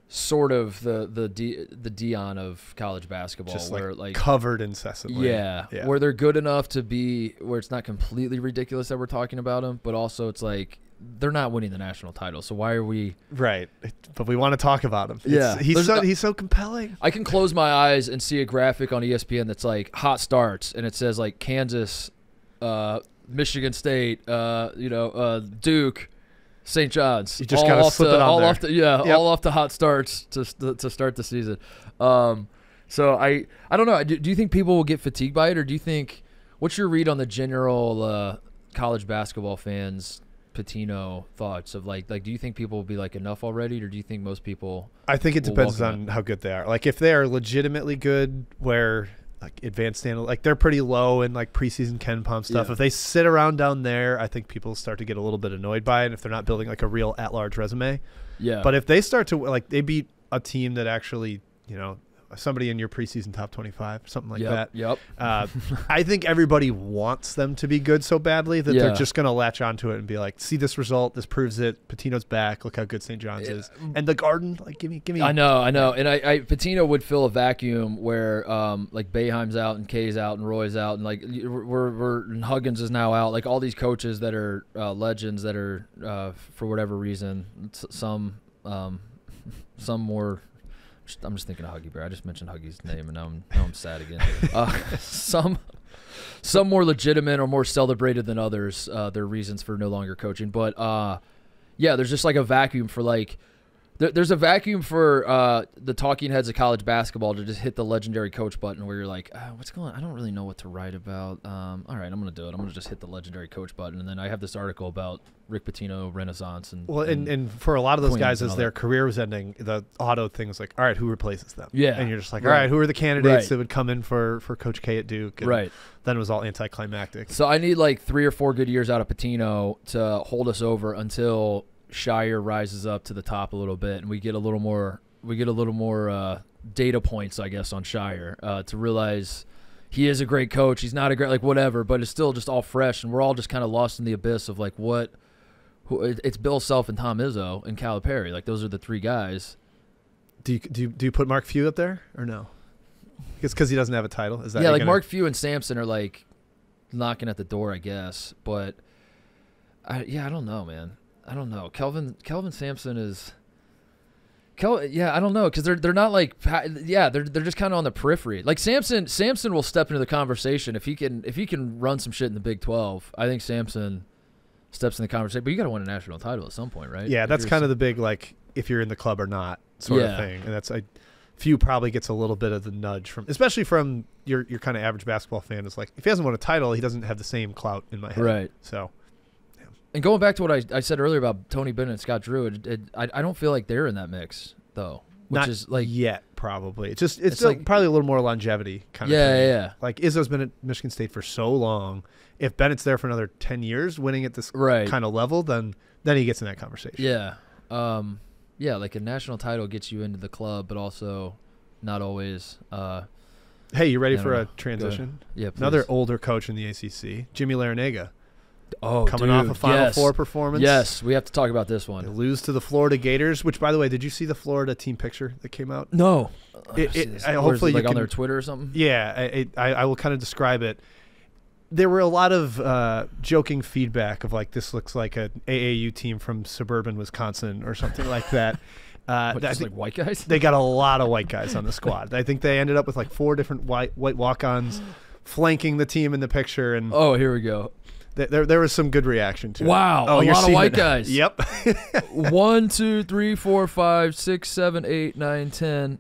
sort of the Dion of college basketball, just where like covered incessantly. Yeah, where they're good enough to be where it's not completely ridiculous that we're talking about them, but also it's like, they're not winning the national title, so why are we? Right, but we want to talk about him. Yeah, he's so compelling. I can close my eyes and see a graphic on ESPN that's like hot starts, and it says like Kansas, Michigan State, Duke, St. John's. You just gotta slip it on there. All off the hot starts to start the season. So I don't know. Do you think people will get fatigued by it, or do you think? What's your read on the general college basketball fans' Pitino thoughts of like do you think people will be like enough already, or do you think most people? I think it depends on how good they are. Like if they are legitimately good, where like advanced standard, like they're pretty low in like preseason Ken Palm stuff. If they sit around down there, I think people start to get a little bit annoyed by it if they're not building like a real at-large resume. Yeah. But if they start to like they beat a team that actually, somebody in your preseason top 25, something like that. Yep. I think everybody wants them to be good so badly that they're just going to latch onto it and be like, see this result, this proves it. Pitino's back. Look how good St. John's is. And the Garden, like give me. I know. And I Pitino would fill a vacuum where like Boeheim's out and Kay's out and Roy's out, and like and Huggins is now out. Like all these coaches that are legends that are for whatever reason, some more. I'm just thinking of Huggy Bear. I just mentioned Huggy's name, and now I'm sad again. Some more legitimate or more celebrated than others. Their reasons for no longer coaching, but there's just like a vacuum for like. There's a vacuum for the talking heads of college basketball to just hit the legendary coach button, where you're like, what's going on? I don't really know what to write about. All right, I'm going to do it. I'm going to just hit the legendary coach button. And then I have this article about Rick Pitino Renaissance. And for a lot of those guys, as their career was ending, the auto thing was like, all right, who replaces them? Yeah. And you're just like, all right, who are the candidates that would come in for Coach K at Duke? And then it was all anticlimactic. So I need like 3 or 4 good years out of Pitino to hold us over until Shire rises up to the top a little bit, and we get a little more data points, I guess, on Shire to realize he is a great coach. He's not a great whatever, but it's still just all fresh, and we're all just kind of lost in the abyss of like it's Bill Self and Tom Izzo and Calipari. Like those are the 3 guys. Do you put Mark Few up there or no? It's because he doesn't have a title. Is that Mark Few and Sampson are like knocking at the door, I guess. But I don't know, man. I don't know. Kelvin Sampson is. I don't know, because they're not like they're just kind of on the periphery. Like Sampson will step into the conversation if he can run some shit in the Big 12. I think Sampson steps in the conversation, but you got to win a national title at some point, right? Yeah, that's kind of the big like if you're in the club or not sort of thing, and that's Few probably gets a little bit of the nudge from, especially from your kind of average basketball fan. Is like if he hasn't won a title, he doesn't have the same clout in my head, right? So. And going back to what I said earlier about Tony Bennett and Scott Drew, I don't feel like they're in that mix though. Not is like yet, probably. It's still like, probably a little more longevity kind of thing. Yeah. Like Izzo's been at Michigan State for so long. If Bennett's there for another 10 years, winning at this kind of level, then he gets in that conversation. Yeah. Yeah, like a national title gets you into the club, but also not always. Hey, you ready for a transition? Yeah, please. Another older coach in the ACC, Jimmy Larinaga. Oh, coming off a Final Four performance. Yes, we have to talk about this one. They lose to the Florida Gators, which, by the way, did you see the Florida team picture that came out? No. Hopefully, like on their Twitter or something. Yeah, I will kind of describe it. There were a lot of joking feedback of like, this looks like an AAU team from suburban Wisconsin or something like that. Just like white guys? They got a lot of white guys on the squad. I think they ended up with like 4 different white walk-ons flanking the team in the picture. And oh, here we go. There was some good reaction to it. Wow, a lot of white guys. Yep. 1, 2, 3, 4, 5, 6, 7, 8, 9, 10.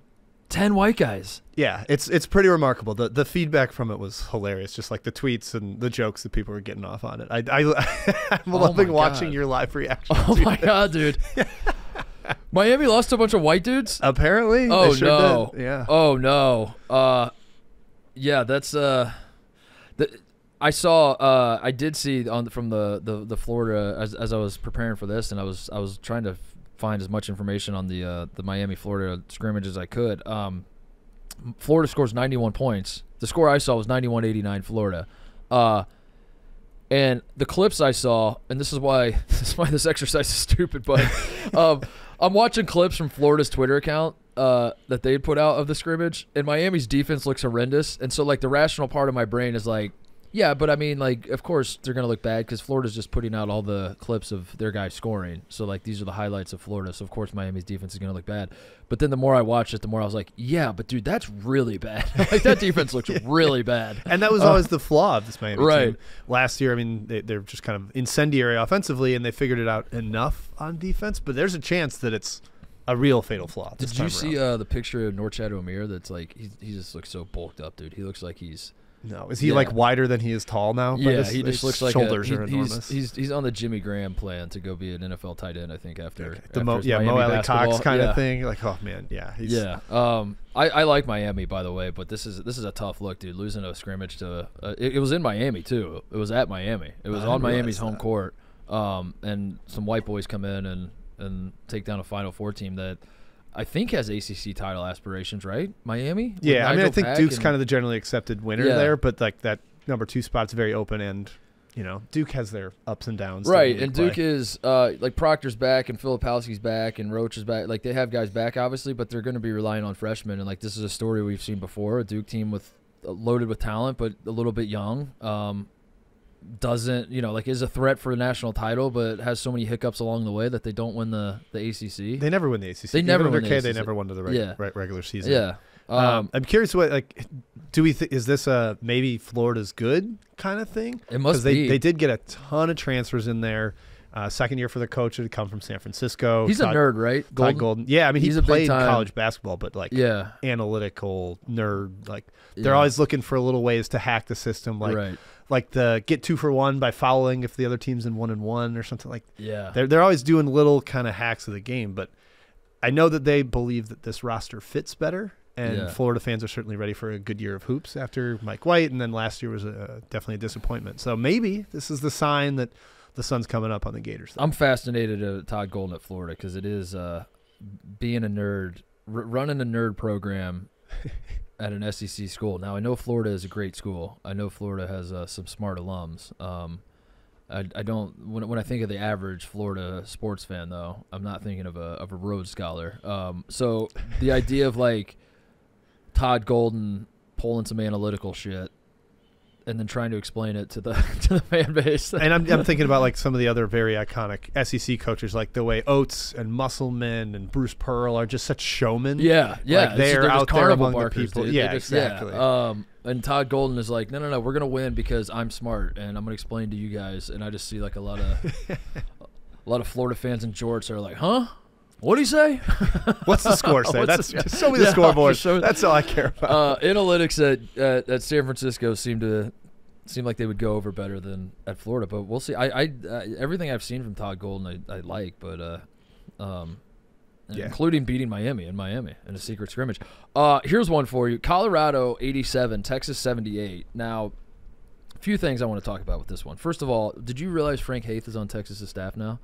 10 white guys. Yeah, it's pretty remarkable. The feedback from it was hilarious, just like the tweets and the jokes that people were getting off on it. I'm loving watching your live reaction. Oh my God, dude. Miami lost to a bunch of white dudes? Apparently. Oh, they sure no. Did. Yeah. Oh, no. Yeah, that's I saw I did see from the Florida as I was preparing for this, and I was trying to find as much information on the Miami Florida scrimmage as I could. Florida scores 91 points. The score I saw was 91-89 Florida. And the clips I saw, and this is why this exercise is stupid, but I'm watching clips from Florida's Twitter account that they put out of the scrimmage, and Miami's defense looks horrendous. And so like the rational part of my brain is like, yeah, but I mean, like, of course they're going to look bad because Florida's just putting out all the clips of their guys scoring. So, like, these are the highlights of Florida. So, of course, Miami's defense is going to look bad. But then the more I watched it, the more I was like, yeah, but, dude, that's really bad. Like, that defense looks really bad. And that was always the flaw of this Miami right. team. Last year, I mean, they're just kind of incendiary offensively, and they figured it out enough on defense. But there's a chance that it's a real fatal flaw. Did you see the picture of Norchad Omier that's, like, he just looks so bulked up, dude. He looks like he's – no, is he like wider than he is tall now? Yeah, he just looks like shoulders are enormous. He's on the Jimmy Graham plan to go be an NFL tight end. I think after the Mo Alley Cox kind of thing. Like, oh man, yeah, I like Miami, by the way, but this is a tough look, dude. Losing a scrimmage to it was in Miami too. It was at Miami. It was on Miami's home court, and some white boys come in and take down a Final Four team that I think has ACC title aspirations, right? Miami? Yeah, I mean, I think Duke's kind of the generally accepted winner there, but like that number 2 spot's very open, and Duke has their ups and downs. Right, and Duke is like Proctor's back and Filipowski's back and Roach is back. Like they have guys back, obviously, but they're going to be relying on freshmen. And like this is a story we've seen before: a Duke team with loaded with talent, but a little bit young. Doesn't is a threat for a national title, but has so many hiccups along the way that they don't win the ACC. They never win the ACC. They never win the ACC. They never won to the regular season. Yeah. I'm curious what do we is this a maybe Florida's good kind of thing? It must be. They did get a ton of transfers in there. Second year for the coach had come from San Francisco. He's a nerd, right? Todd Golden. Yeah, I mean he played college basketball, but like analytical nerd. Like they're always looking for little ways to hack the system. Like the get 2 for 1 by fouling if the other team's in 1-1 or something like. Yeah, they're always doing little kind of hacks of the game. But I know that they believe that this roster fits better, and Florida fans are certainly ready for a good year of hoops after Mike White, and then last year was definitely a disappointment. So maybe this is the sign that the sun's coming up on the Gators. I'm fascinated at Todd Golden at Florida because it is being a nerd, running a nerd program at an SEC school. Now, I know Florida is a great school. I know Florida has some smart alums. I don't when I think of the average Florida sports fan, though, I'm not thinking of a Rhodes Scholar. So the idea of like Todd Golden pulling some analytical shit and then trying to explain it to the fan base. And I'm thinking about like some of the other very iconic SEC coaches, like the way Oates and Musselman and Bruce Pearl are just such showmen. Yeah. Like they're out there among the people. Dude. Yeah, exactly. And Todd Golden is like, no, we're gonna win because I'm smart and I'm gonna explain to you guys. And I just see like a lot of Florida fans and jorts are like, huh? What do you say? What's the score say? Just show me the scoreboard. That's all I care about. Analytics at San Francisco seem like they would go over better than at Florida, but we'll see. I everything I've seen from Todd Golden I like, but including beating Miami in a secret scrimmage. Here's one for you: Colorado 87, Texas 78. Now, few things I want to talk about with this one. First of all, did you realize Frank Haith is on Texas' staff now?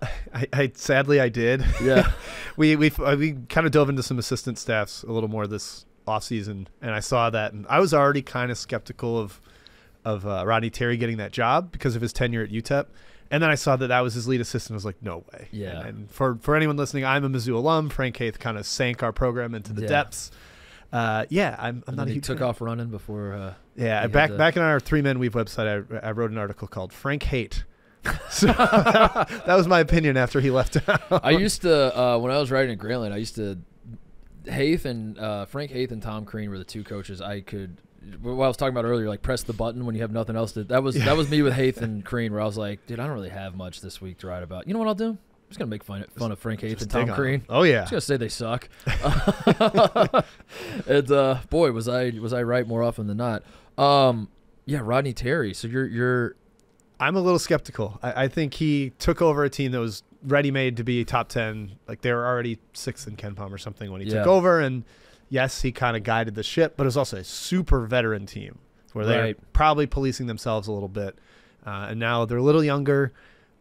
I sadly I did. Yeah. we kind of dove into some assistant staffs a little more this offseason, and I saw that, and I was already kind of skeptical of Rodney Terry getting that job because of his tenure at UTEP. And then I saw that was his lead assistant. I was like, no way. Yeah. And for anyone listening, I'm a Mizzou alum. Frank Haith kind of sank our program into the depths. I'm not a huge took fan. Off running before. Back in our 3 Men Weave website, I wrote an article called Frank Hate. So that was my opinion after he left town. I used to when I was writing at Grantland, Frank Haith and Tom Crean were the two coaches I could. What I was talking about earlier, like press the button when you have nothing else to. That was me with Haith and Crean, where I was like, dude, I don't really have much this week to write about. You know what I'll do? I'm just gonna make fun of Frank Haith and Tom Crean. Oh yeah, I'm just gonna say they suck. And boy, was I right more often than not. Rodney Terry. So you're. I'm a little skeptical. I think he took over a team that was ready-made to be top 10. Like they were already 6th in KenPom or something when he took over, and yes, he kind of guided the ship, but it was also a super veteran team where they're probably policing themselves a little bit. And now they're a little younger.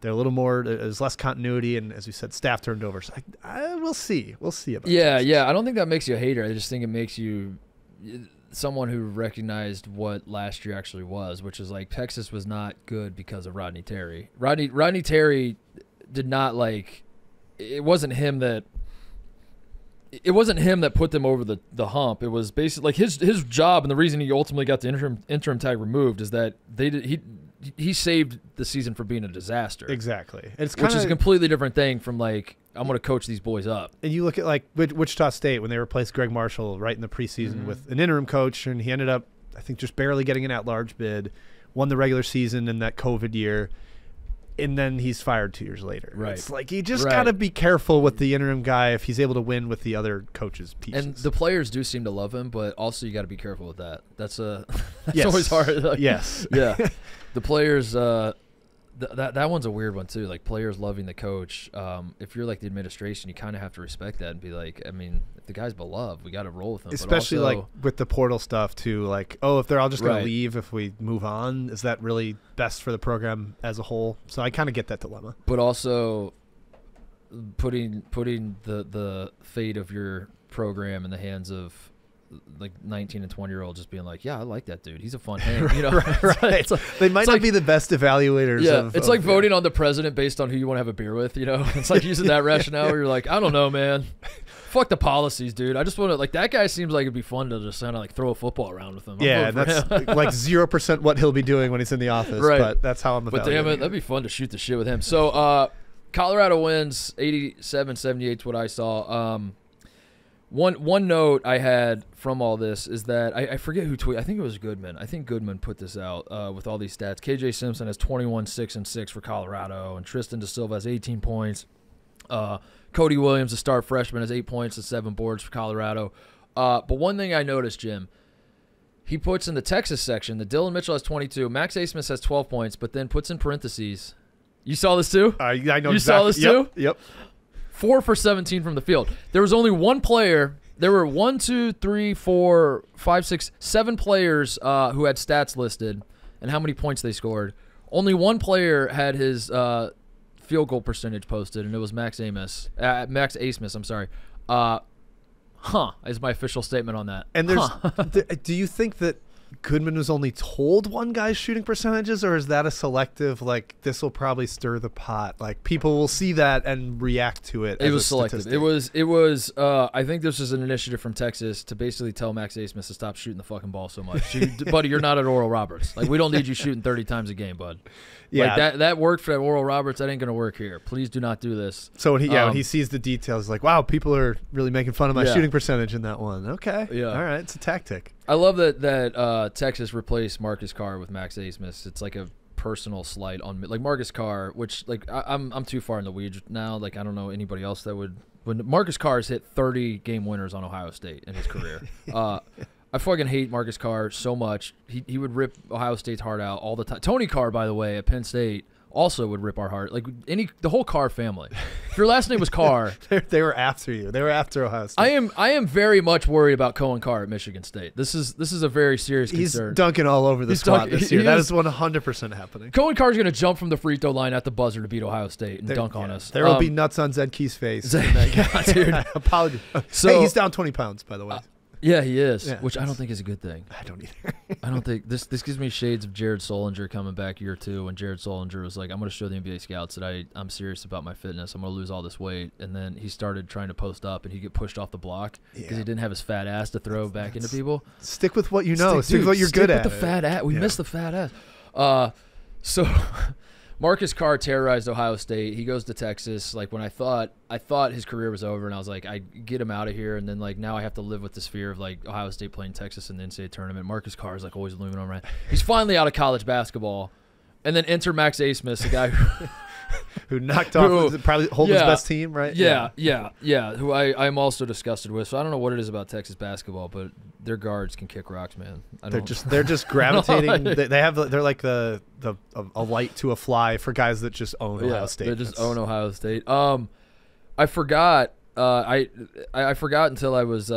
They're a little more, there's less continuity, and as we said, staff turned over. So we'll see. We'll see about that. Yeah. I don't think that makes you a hater. I just think it makes you someone who recognized what last year actually was, which is like Texas was not good because of Rodney Terry. Rodney Terry did not it wasn't him that put them over the hump. It was basically like his job, and the reason he ultimately got the interim tag removed is that he saved the season from being a disaster. Exactly. Which is a completely different thing from I'm going to coach these boys up. And you look at Wichita State when they replaced Greg Marshall right in the preseason with an interim coach, and he ended up, I think, just barely getting an at-large bid, won the regular season in that COVID year, and then he's fired 2 years later. Right. It's like you just got to be careful with the interim guy if he's able to win with the other coaches' pieces. And the players do seem to love him, but also you got to be careful with that. That's always hard. Yes. Yeah. The players, that one's a weird one too. Like players loving the coach. If you're like the administration, you kind of have to respect that and be like, I mean, if the guy's beloved, we got to roll with him. Especially like with the portal stuff too. Like, if they're all just going to leave if we move on, is that really best for the program as a whole? So I kind of get that dilemma. But also putting the fate of your program in the hands of like 19 and 20-year-olds just being like, yeah, I like that dude. He's a fun hang. You know, right. They might not be the best evaluators. Yeah, it's like voting on the president based on who you want to have a beer with. You know, it's like using that rationale where you're like, I don't know, man. Fuck the policies, dude. I just want to that guy seems like it'd be fun to just kind of throw a football around with him. Yeah, that's like 0% what he'll be doing when he's in the office. Right. But that's how I'm evaluating. But damn it, that'd be fun to shoot the shit with him. So Colorado wins 87-78 is what I saw. One note I had from all this is that I forget who tweeted. I think it was Goodman. I think Goodman put this out with all these stats. KJ Simpson has 21, 6, and 6 for Colorado, and Tristan DeSilva has 18 points. Cody Williams, a star freshman, has 8 points and 7 boards for Colorado. But one thing I noticed, Jim, he puts in the Texas section that Dylan Mitchell has 22, Max Asmus has 12 points, but then puts in parentheses. You saw this too? I know. You saw this too? Yep. 4 for 17 from the field. There was only one player. There were 1, 2, 3, 4, 5, 6, 7 players who had stats listed and how many points they scored. Only one player had his field goal percentage posted, and it was Max Asmus. I'm sorry. Is my official statement on that. And there's, do you think that Goodman was only told one guy's shooting percentages, or is that a selective, like, this will probably stir the pot? Like, people will see that and react to it. It was selective. It was I think this is an initiative from Texas to basically tell Max Asmus to stop shooting the fucking ball so much. Buddy, you're not at Oral Roberts. Like, we don't need you shooting 30 times a game, bud. Yeah. Like, that worked for Oral Roberts. That ain't going to work here. Please do not do this. So when he sees the details, like, wow, people are really making fun of my shooting percentage in that one. Okay. Yeah. All right. It's a tactic. I love that Texas replaced Marcus Carr with Max Asmus. It's like a personal slight on like Marcus Carr, which like I'm too far in the weeds now. Like I don't know anybody else that would. When Marcus Carr has hit 30 game winners on Ohio State in his career, I fucking hate Marcus Carr so much. He would rip Ohio State's heart out all the time. Tony Carr, by the way, at Penn State also would rip our heart. Like the whole Carr family. If your last name was Carr, they were after you. They were after Ohio State. I am very much worried about Cohen Carr at Michigan State. This is a very serious concern. He's dunking all over the spot this year. That is 100% happening. Cohen Carr is going to jump from the free throw line at the buzzer to beat Ohio State and dunk on us. There will be nuts on Zed Key's face. Dude. Apologies. So, hey, he's down 20 pounds, by the way. Yeah, he is, which I don't think is a good thing. I don't either. I don't think this gives me shades of Jared Solinger coming back year 2 when Jared Solinger was like, I'm going to show the NBA scouts that I'm serious about my fitness. I'm going to lose all this weight. And then he started trying to post up and he'd get pushed off the block because he didn't have his fat ass to throw back into people. Stick with what you know. Stick with what you're good at. Stick with the fat ass. We missed the fat ass. So Marcus Carr terrorized Ohio State. He goes to Texas. Like when I thought his career was over, and I was like, I get him out of here, and then like now I have to live with this fear of like Ohio State playing Texas in the NCAA tournament. Marcus Carr is like always looming on right. He's finally out of college basketball, and then enter Max Asmus, a guy who knocked off probably Holden's best team, right? Yeah. Who I'm also disgusted with. So I don't know what it is about Texas basketball, but their guards can kick rocks, man. They're just gravitating. They're like a light to a fly for guys that just own Ohio State. They just own Ohio State. I forgot. I forgot until I was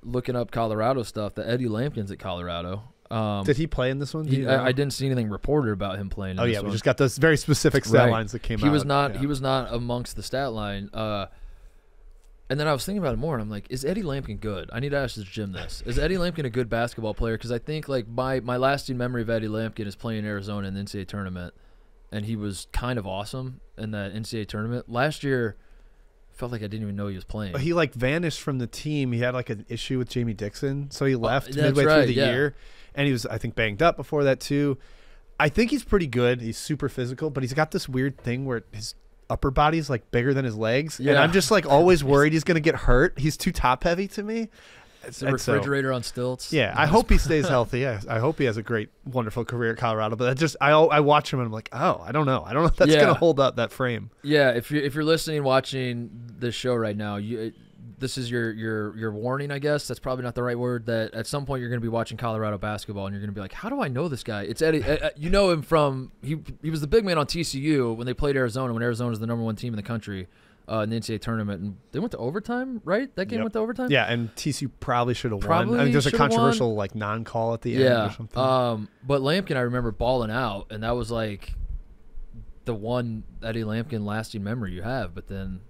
looking up Colorado stuff that Eddie Lampkin's at Colorado. Did he play in this one? I didn't see anything reported about him playing in this one. We just got those very specific stat lines that came out. He was not amongst the stat line. And then I was thinking about it more, and I'm like, is Eddie Lampkin good? I need to ask this Jim this. Is Eddie Lampkin a good basketball player? Because I think like my lasting memory of Eddie Lampkin is playing in Arizona in the NCAA tournament, and he was kind of awesome in that NCAA tournament. Last year, felt like I didn't even know he was playing. He like vanished from the team. He had like an issue with Jamie Dixon, so he left midway through the year. And he was, I think, banged up before that too. I think he's pretty good. He's super physical, but he's got this weird thing where his upper body's like bigger than his legs. Yeah. And I'm just like always worried he's going to get hurt. He's too top heavy to me. It's a refrigerator on stilts. Yeah, I hope he stays healthy. I hope he has a great, wonderful career at Colorado. But I watch him and I'm like, I don't know if that's going to hold up that frame. Yeah, if you're listening, watching this show right now, this is your warning, I guess. That's probably not the right word. That at some point you're going to be watching Colorado basketball and you're going to be like, how do I know this guy? It's Eddie. You know him from he was the big man on TCU when they played Arizona, when Arizona was the #1 team in the country in the NCAA tournament, and they went to overtime, right? That game went to overtime. Yeah, and TCU probably should have won. I mean, there's a controversial like non-call at the end or something. But Lampkin, I remember balling out, and that was like the one Eddie Lampkin lasting memory you have. But then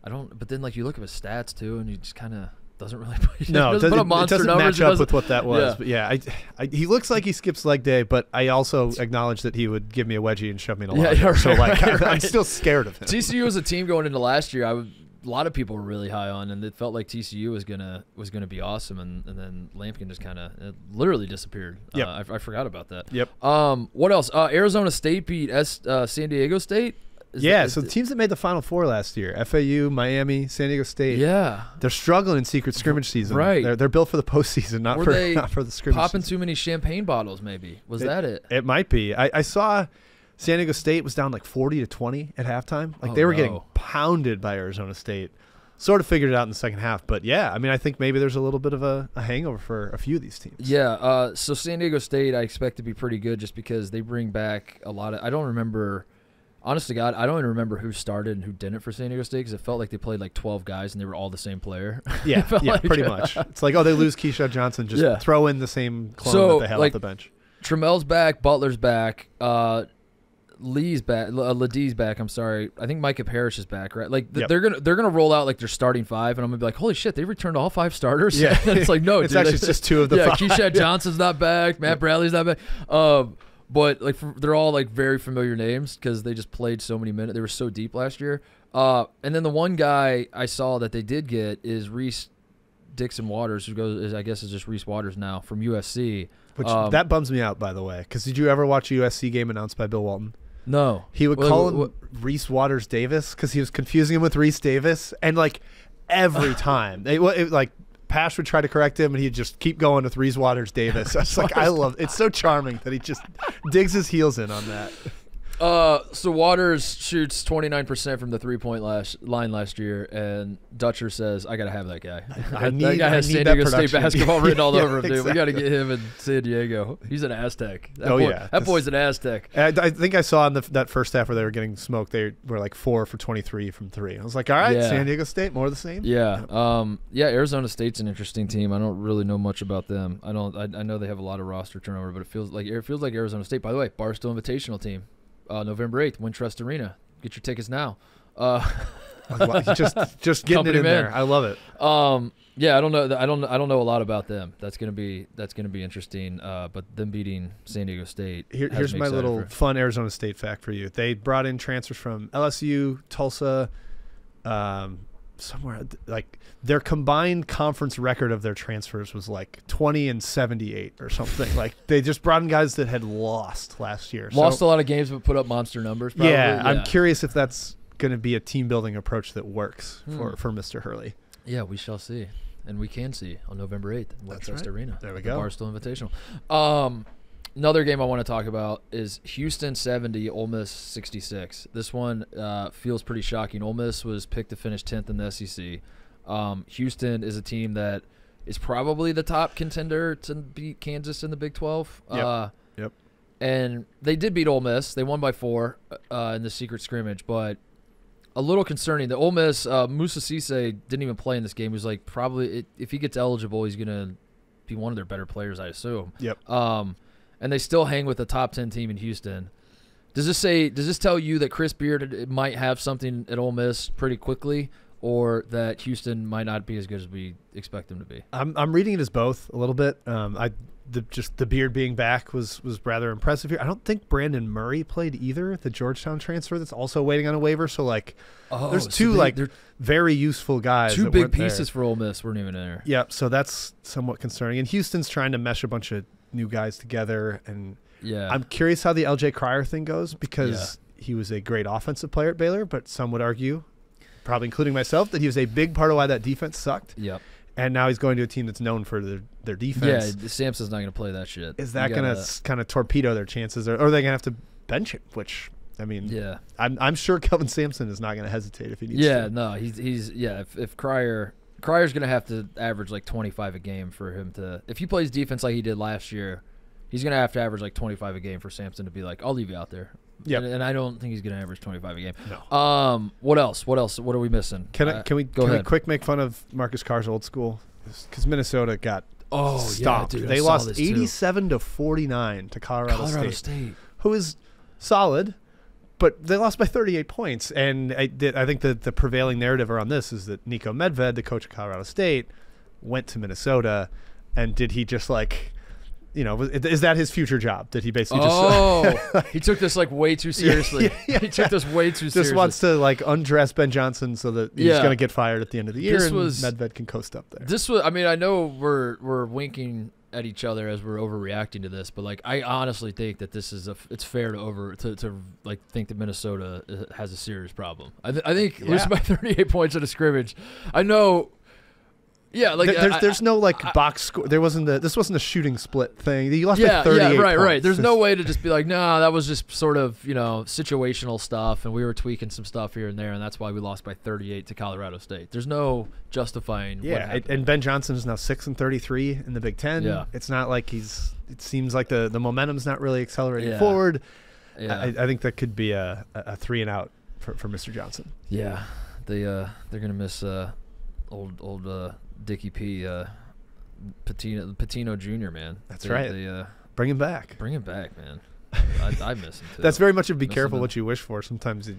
like you look at his stats too, and he just kind of doesn't really put, it doesn't match up with what that was. Yeah. But yeah, he looks like he skips leg day, but I also acknowledge that he would give me a wedgie and shove me in a line. Yeah, so like I'm still scared of him. TCU was a team going into last year. A lot of people were really high on, and it felt like TCU was gonna be awesome, and then Lampkin just kind of literally disappeared. I forgot about that. Yep. What else? Arizona State beat San Diego State. So the teams that made the Final Four last year, FAU, Miami, San Diego State, they're struggling in secret scrimmage season. Right. They're built for the postseason, not for the scrimmage popping season. Too many champagne bottles, maybe. Was that it? It might be. I saw San Diego State was down like 40-20 at halftime. Like they were getting pounded by Arizona State. Sort of figured it out in the second half. But, yeah, I mean, I think maybe there's a little bit of a hangover for a few of these teams. Yeah, so San Diego State I expect to be pretty good just because they bring back a lot of – I don't remember – honest to God, I don't even remember who started and who didn't for San Diego State because it felt like they played like 12 guys and they were all the same player. Yeah, pretty much. It's like, they lose Keyshawn Johnson. Just throw in the same clone that they have off the bench. Tramel's back. Butler's back. Lee's back. Ladie's back. I'm sorry. I think Micah Parrish is back, right? Like they're gonna roll out like their starting 5, and I'm gonna be like, holy shit, they returned all 5 starters. Yeah, it's like no, it's actually just 2 of the 5. Keyshawn Johnson's not back. Matt Bradley's not back. But like they're all like very familiar names because they just played so many minutes. They were so deep last year. And then the one guy I saw that they did get is Reese Dixon Waters, who I guess is just Reese Waters now from USC. Which that bums me out, by the way. Because did you ever watch a USC game announced by Bill Walton? No. He would call him Reese Waters Davis because he was confusing him with Reese Davis, and like every time Pash would try to correct him, and he'd just keep going with Reese Waters Davis. I was like, I love it. It's so charming that he just digs his heels in on that. So Waters shoots 29% from the 3-point line last year, and Dutcher says, "I gotta have that guy. That guy has San Diego State basketball written all over him, dude. Exactly. We gotta get him in San Diego. He's an Aztec. That boy's an Aztec." I think I saw in that first half where they were getting smoked. They were like 4 for 23 from 3. I was like, all right, San Diego State, more of the same. Yeah. Arizona State's an interesting team. I don't really know much about them. I know they have a lot of roster turnover, but it feels like Arizona State. By the way, Barstool Invitational team, November 8th, Wintrust Arena. Get your tickets now. Just getting it in there. I love it. I don't know. I don't know a lot about them. That's gonna be interesting. But them beating San Diego State. Here's my little fun Arizona State fact for you. They brought in transfers from LSU, Tulsa, somewhere like their combined conference record of their transfers was like 20 and 78 or something. Like they just brought in guys that had lost last year. Lost a lot of games, but put up monster numbers. Probably. Yeah, I'm curious if that's going to be a team building approach that works for Mr. Hurley. Yeah, we shall see. And we can see on November 8th in Wintrust Arena. There we go. Barstool Invitational. Another game I want to talk about is Houston 70, Ole Miss 66. This one feels pretty shocking. Ole Miss was picked to finish 10th in the SEC. Houston is a team that is probably the top contender to beat Kansas in the Big 12. Yep. And they did beat Ole Miss. They won by 4 in the secret scrimmage, but a little concerning. The Ole Miss, Musa Cisse didn't even play in this game. He was like if he gets eligible, he's going to be one of their better players, I assume. Yep. And they still hang with the top 10 team in Houston. Does this tell you that Chris Beard might have something at Ole Miss pretty quickly, or that Houston might not be as good as we expect them to be? I'm reading it as both a little bit. Just the Beard being back was rather impressive here. I don't think Brandon Murray played either, the Georgetown transfer that's also waiting on a waiver. So there's two very useful guys. Two big pieces for Ole Miss weren't even there. Yep. So that's somewhat concerning. And Houston's trying to mesh a bunch of new guys together, and I'm curious how the LJ Cryer thing goes, because he was a great offensive player at Baylor, but some would argue, probably including myself, that he was a big part of why that defense sucked. Yep. And now he's going to a team that's known for their defense. Yeah, Samson's not going to play that shit. Is that going to kind of torpedo their chances, or are they going to have to bench him? Which, I mean, I'm sure Kelvin Sampson is not going to hesitate if he needs to. Yeah, no, he's if Crier's going to have to average like 25 a game for him to – if he plays defense like he did last year, he's going to have to average like 25 a game for Sampson to be like, I'll leave you out there. Yeah, and I don't think he's going to average 25 a game. No. What else? What are we missing? Can we quick make fun of Marcus Carr's old school? Because Minnesota got stopped. Yeah, dude, they lost 87-49 to Colorado State, who is solid, but they lost by 38 points. And I think that the prevailing narrative around this is that Nico Medved, the coach of Colorado State, went to Minnesota, and did he just is that his future job? Did he basically he took this like way too seriously. He took this way too seriously. Just wants to like undress Ben Johnson so that he's going to get fired at the end of the year, and Medved can coast up there. This was, I mean, I know we're winking at each other as we're overreacting to this, but like I honestly think that this is it's fair to like think that Minnesota has a serious problem. I think losing by 38 points at a scrimmage. I know. Yeah, like there's no box score. This wasn't a shooting split thing. You lost by 38 points. Right. There's no way to just be like, no, that was just sort of situational stuff, and we were tweaking some stuff here and there, and that's why we lost by 38 to Colorado State. There's no justifying. Yeah, and Ben Johnson is now 6-33 in the Big Ten. Yeah, it's not like it seems like the momentum's not really accelerating forward. Yeah, I think that could be a 3 and out for Mr. Johnson. Yeah, they're gonna miss old. Dickie P. Patino Jr., man. That's right. Bring him back. Bring him back, man. I miss him too. That's very much a be careful what you wish for. Sometimes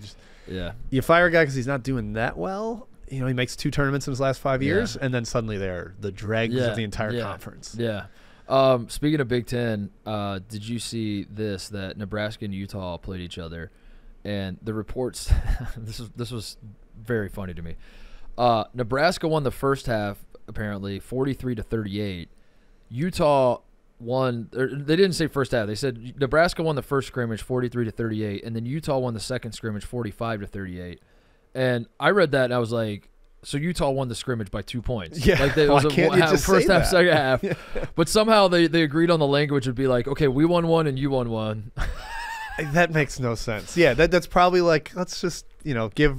you fire a guy because he's not doing that well. He makes 2 tournaments in his last 5 years, and then suddenly they're the dregs of the entire conference. Yeah. Speaking of Big Ten, did you see that Nebraska and Utah played each other, and the reports? this was very funny to me. Nebraska won the first half, apparently 43-38. Utah won. They didn't say first half. They said Nebraska won the first scrimmage 43-38, and then Utah won the second scrimmage 45-38. And I read that and I was like, so Utah won the scrimmage by 2 points. Yeah, like it was first half, second half. But somehow they agreed on the language would be like, okay, we won one and you won one. That makes no sense. Yeah, that's probably like, let's just,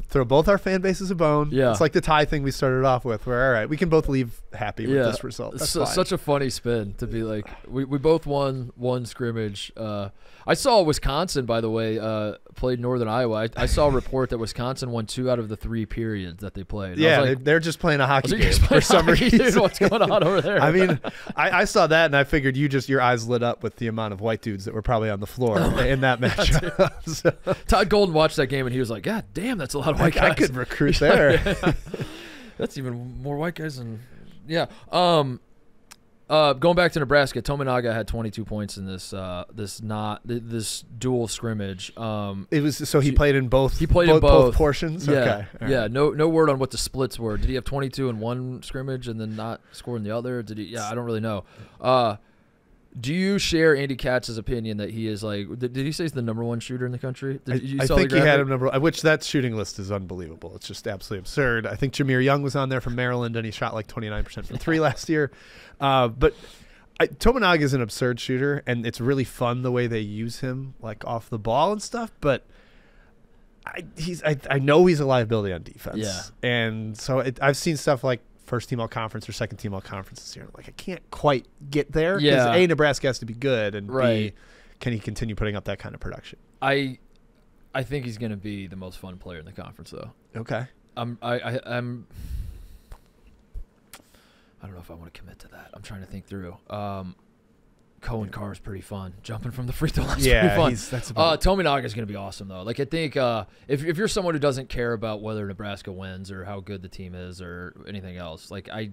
throw both our fan bases a bone. Yeah. It's like the tie thing we started off with, where, all right, we can both leave happy with this result. That's fine. Such a funny spin to be like, we both won one scrimmage. I saw Wisconsin, by the way, played Northern Iowa. I saw a report that Wisconsin won 2 out of the 3 periods that they played. Yeah, like, they're just playing a hockey game for some reason. Dude, what's going on over there? I mean, I saw that, and I figured your eyes lit up with the amount of white dudes that were probably on the floor in that matchup. So, Todd Golden watched that game, and he was like, God damn, that's a lot of white guys. I could recruit there. That's even more white guys than – yeah. Going back to Nebraska, Tominaga had 22 points in this dual scrimmage. It was so he played in both. He played in both portions. Yeah, okay. Yeah. No word on what the splits were. Did he have 22 in one scrimmage and then not score in the other? Did he? Yeah, I don't really know. Do you share Andy Katz's opinion that he is like? Did he say he's the #1 shooter in the country? I think he had him #1, which that shooting list is unbelievable. It's just absolutely absurd. I think Jameer Young was on there from Maryland, and he shot like 29% from 3 last year. But Tominaga is an absurd shooter, and it's really fun the way they use him, like off the ball and stuff. But I know he's a liability on defense. Yeah, and so I've seen stuff like first team all conference or second team all conference this year. Like, I can't quite get there because A, Nebraska has to be good, and B, can he continue putting up that kind of production? I think he's going to be the most fun player in the conference, though. Okay. I don't know if I want to commit to that. I'm trying to think through. Cohen Carr is pretty fun. Jumping from the free throw line is pretty fun. Tominaga is going to be awesome, though. Like, I think if you're someone who doesn't care about whether Nebraska wins or how good the team is or anything else, like I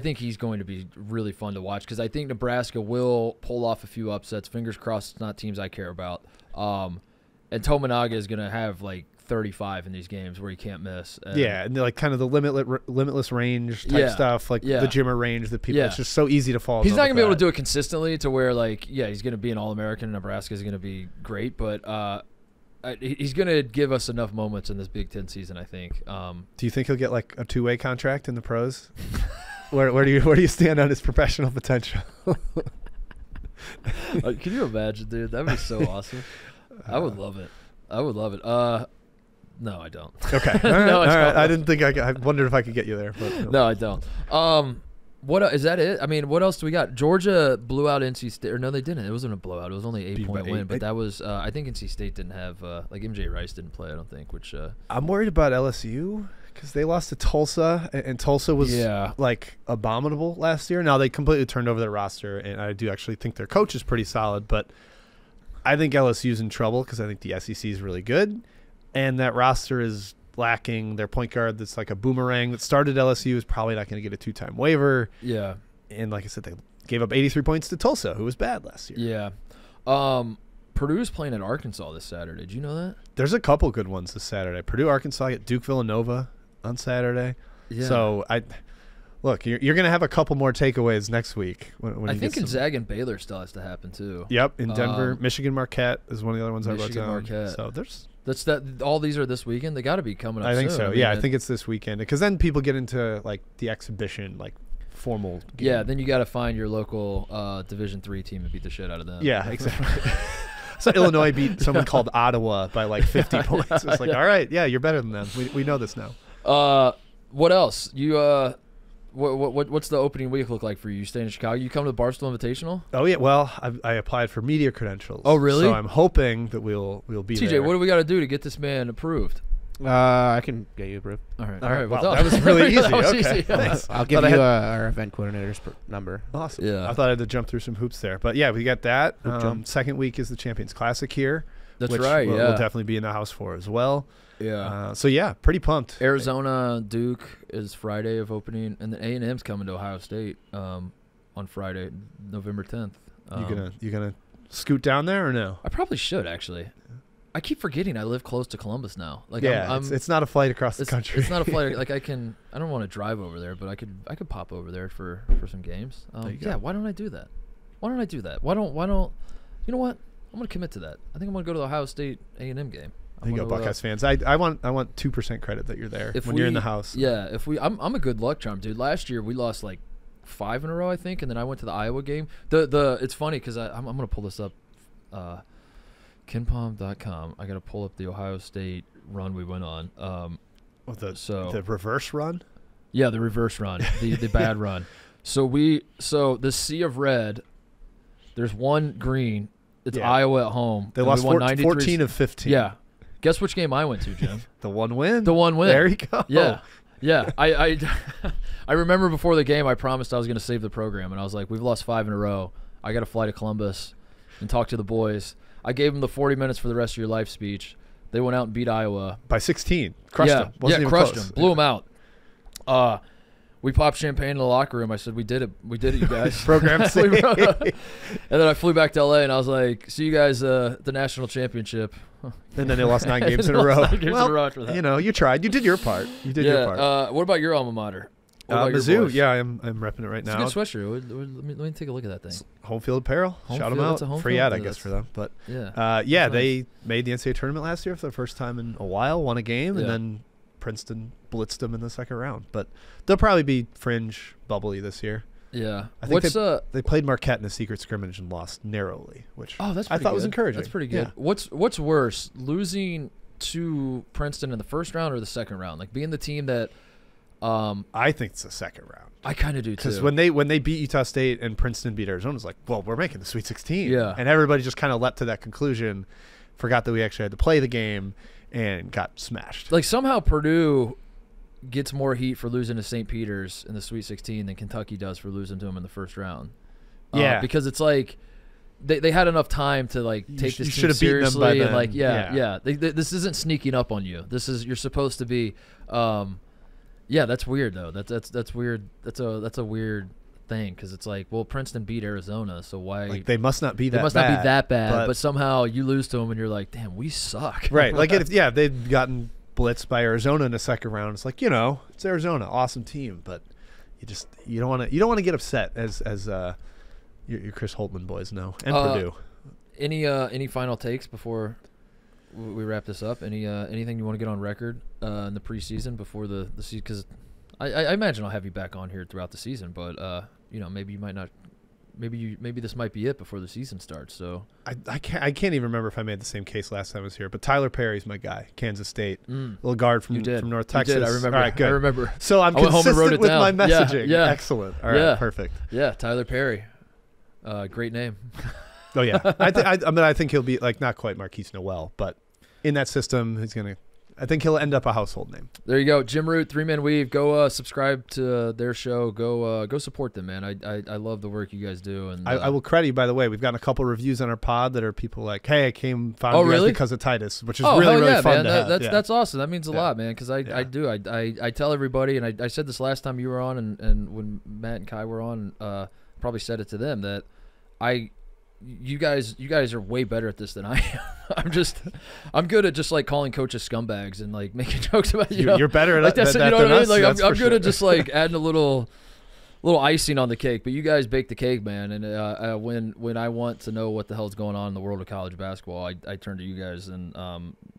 think he's going to be really fun to watch because I think Nebraska will pull off a few upsets. Fingers crossed it's not teams I care about. And Tominaga is going to have, like, 35 in these games where he can't miss. And like kind of the limitless range type stuff, like the Jimmer range that people. It's just so easy to fall. He's not gonna be able to do it consistently to where like he's gonna be an All-American and Nebraska is gonna be great, but he's gonna give us enough moments in this Big Ten season, I think. Do you think he'll get like a 2-way contract in the pros? where do you stand on his professional potential? Can you imagine, dude? That'd be so awesome. I would love it. No, I don't. Okay. All right. All right. I didn't think I wondered if I could get you there. But no, I don't. What is that? It? I mean, what else do we got? Georgia blew out NC State. Or no, they didn't. It wasn't a blowout. It was only 8-point win. But that was. I think NC State didn't have like MJ Rice didn't play. I don't think. Which I'm worried about LSU because they lost to Tulsa, and Tulsa was like abominable last year. Now they completely turned over their roster, and I do actually think their coach is pretty solid. But I think LSU's in trouble because I think the SEC is really good. And that roster is lacking. Their point guard that's like a boomerang that started LSU is probably not going to get a 2-time waiver. Yeah. And like I said, they gave up 83 points to Tulsa, who was bad last year. Yeah. Purdue's playing at Arkansas this Saturday. Did you know that? There's a couple good ones this Saturday. Purdue, Arkansas, get Duke, Villanova on Saturday. Yeah. So look, you're going to have a couple more takeaways next week. When I think Gonzaga and Baylor still has to happen too. Yep, in Denver. Michigan Marquette is one of the other ones I wrote down. Marquette. So there's... All these are this weekend. They got to be coming up. I think soon. so. I think it's this weekend because then people get into like the exhibition, like formal game. Yeah, then you got to find your local Division III team and beat the shit out of them. Yeah, exactly. So Illinois beat someone called Ottawa by like 50 points. It's like, all right, yeah, you're better than them. We know this now. What else? You what's the opening week look like for you? You stay in Chicago? You come to the Barstool Invitational? Oh yeah, well I applied for media credentials. Oh really? So I'm hoping that we'll be TJ, there. what do we got to do to get this man approved? I can get you approved. All right. Well, that was really easy. Easy. Thanks. I'll give you our event coordinator's number. Awesome. Yeah. I thought I had to jump through some hoops there, but yeah, we got that. Second week is the Champions Classic here. That's which right. We'll definitely be in the house for as well. Yeah. So yeah, pretty pumped. Arizona Duke is Friday of opening, and then A&M's coming to Ohio State on Friday, November 10th. You gonna scoot down there or no? I probably should actually. I keep forgetting I live close to Columbus now. Like it's not a flight across the country. It's not a flight. Like I don't want to drive over there, but I could pop over there for some games. Yeah. Why don't I do that? Why don't? You know what? I'm gonna commit to that. I think I'm gonna go to the Ohio State A&M game. There you go, Buckeyes fans. I want 2% credit that you're there when you're in the house. Yeah, I'm a good luck charm, dude. Last year we lost like 5 in a row, I think, and then I went to the Iowa game. It's funny because I'm gonna pull this up. KenPom.com. I got to pull up the Ohio State run we went on. The reverse run? Yeah, the reverse run, the bad run. So the sea of red, there's one green. It's Iowa at home. They lost 14 of 15. Yeah. Guess which game I went to, Jim? The one win? The one win. There you go. Yeah. Yeah. I remember before the game I promised I was going to save the program, and I was like, we've lost 5 in a row. I got to fly to Columbus and talk to the boys. I gave them the 40 minutes for the rest of your life speech. They went out and beat Iowa. By 16. Crushed them. Wasn't even crushed close. them. Blew them out. We popped champagne in the locker room. I said, we did it. We did it, you guys. Program C. And then I flew back to L.A., and I was like, see you guys at the national championship. And then they lost 9 games in a row. After that. You know, you tried. You did your part. You did your part. What about your alma mater? Mizzou. Yeah, I'm repping it right now. It's a good sweatshirt. Let me take a look at that thing. Home field apparel. Shout them out. Free ad, I guess, for them. But they made the NCAA tournament last year for the first time in a while, won a game, and then Princeton blitzed them in the second round. But they'll probably be fringe bubbly this year. Yeah. I think they played Marquette in a secret scrimmage and lost narrowly, which I thought was encouraging. That's pretty good. Yeah. What's worse, losing to Princeton in the first round or the second round? Like being the team that I think it's the second round. I kind of do too. Because when they beat Utah State and Princeton beat Arizona, it's like, well, we're making the Sweet 16. Yeah. And everybody just kind of leapt to that conclusion, forgot that we actually had to play the game, and got smashed. Like somehow Purdue gets more heat for losing to St. Peter's in the Sweet 16 than Kentucky does for losing to them in the first round. Yeah. Because it's like they had enough time to like take this team seriously and like this isn't sneaking up on you. You're supposed to be that's weird though. That's weird. That's a weird thing because it's like, well, Princeton beat Arizona, so why? Like they must not be that. They must not be that bad. But somehow you lose to them, and you're like, damn, we suck. Right? Like they'd gotten blitzed by Arizona in the second round. It's like, it's Arizona, awesome team, but you don't want to get upset as your Chris Holtman boys know, and Purdue. Any final takes before we wrap this up? Anything you want to get on record in the preseason before the season? Because I imagine I'll have you back on here throughout the season, but maybe you might not. Maybe this might be it before the season starts. So I can't even remember if I made the same case last time I was here. But Tyler Perry's my guy, Kansas State, little guard from North Texas. You did. I remember. All right, good. I remember. So I'm consistent with my messaging. Yeah. Excellent. All right, perfect. Yeah, Tyler Perry, great name. Oh yeah, I think he'll be like not quite Marquise Noel, but in that system, I think he'll end up a household name. There you go, Jim Root, 3-Man Weave. Go subscribe to their show. Go support them, man. I love the work you guys do. And I will credit you, by the way. We've gotten a couple reviews on our pod that are people like, hey, I found you guys because of Titus, which is really fun to have. That's awesome. That means a lot, man, because I tell everybody, and I said this last time you were on, and when Matt and Kai were on, probably said it to them that you guys are way better at this than I am. I'm good at just like calling coaches scumbags and like making jokes about you. You're better at like that. You know what I mean? Like I'm good at just like adding a little icing on the cake. But you guys bake the cake, man. And when I want to know what the hell's going on in the world of college basketball, I turn to you guys, and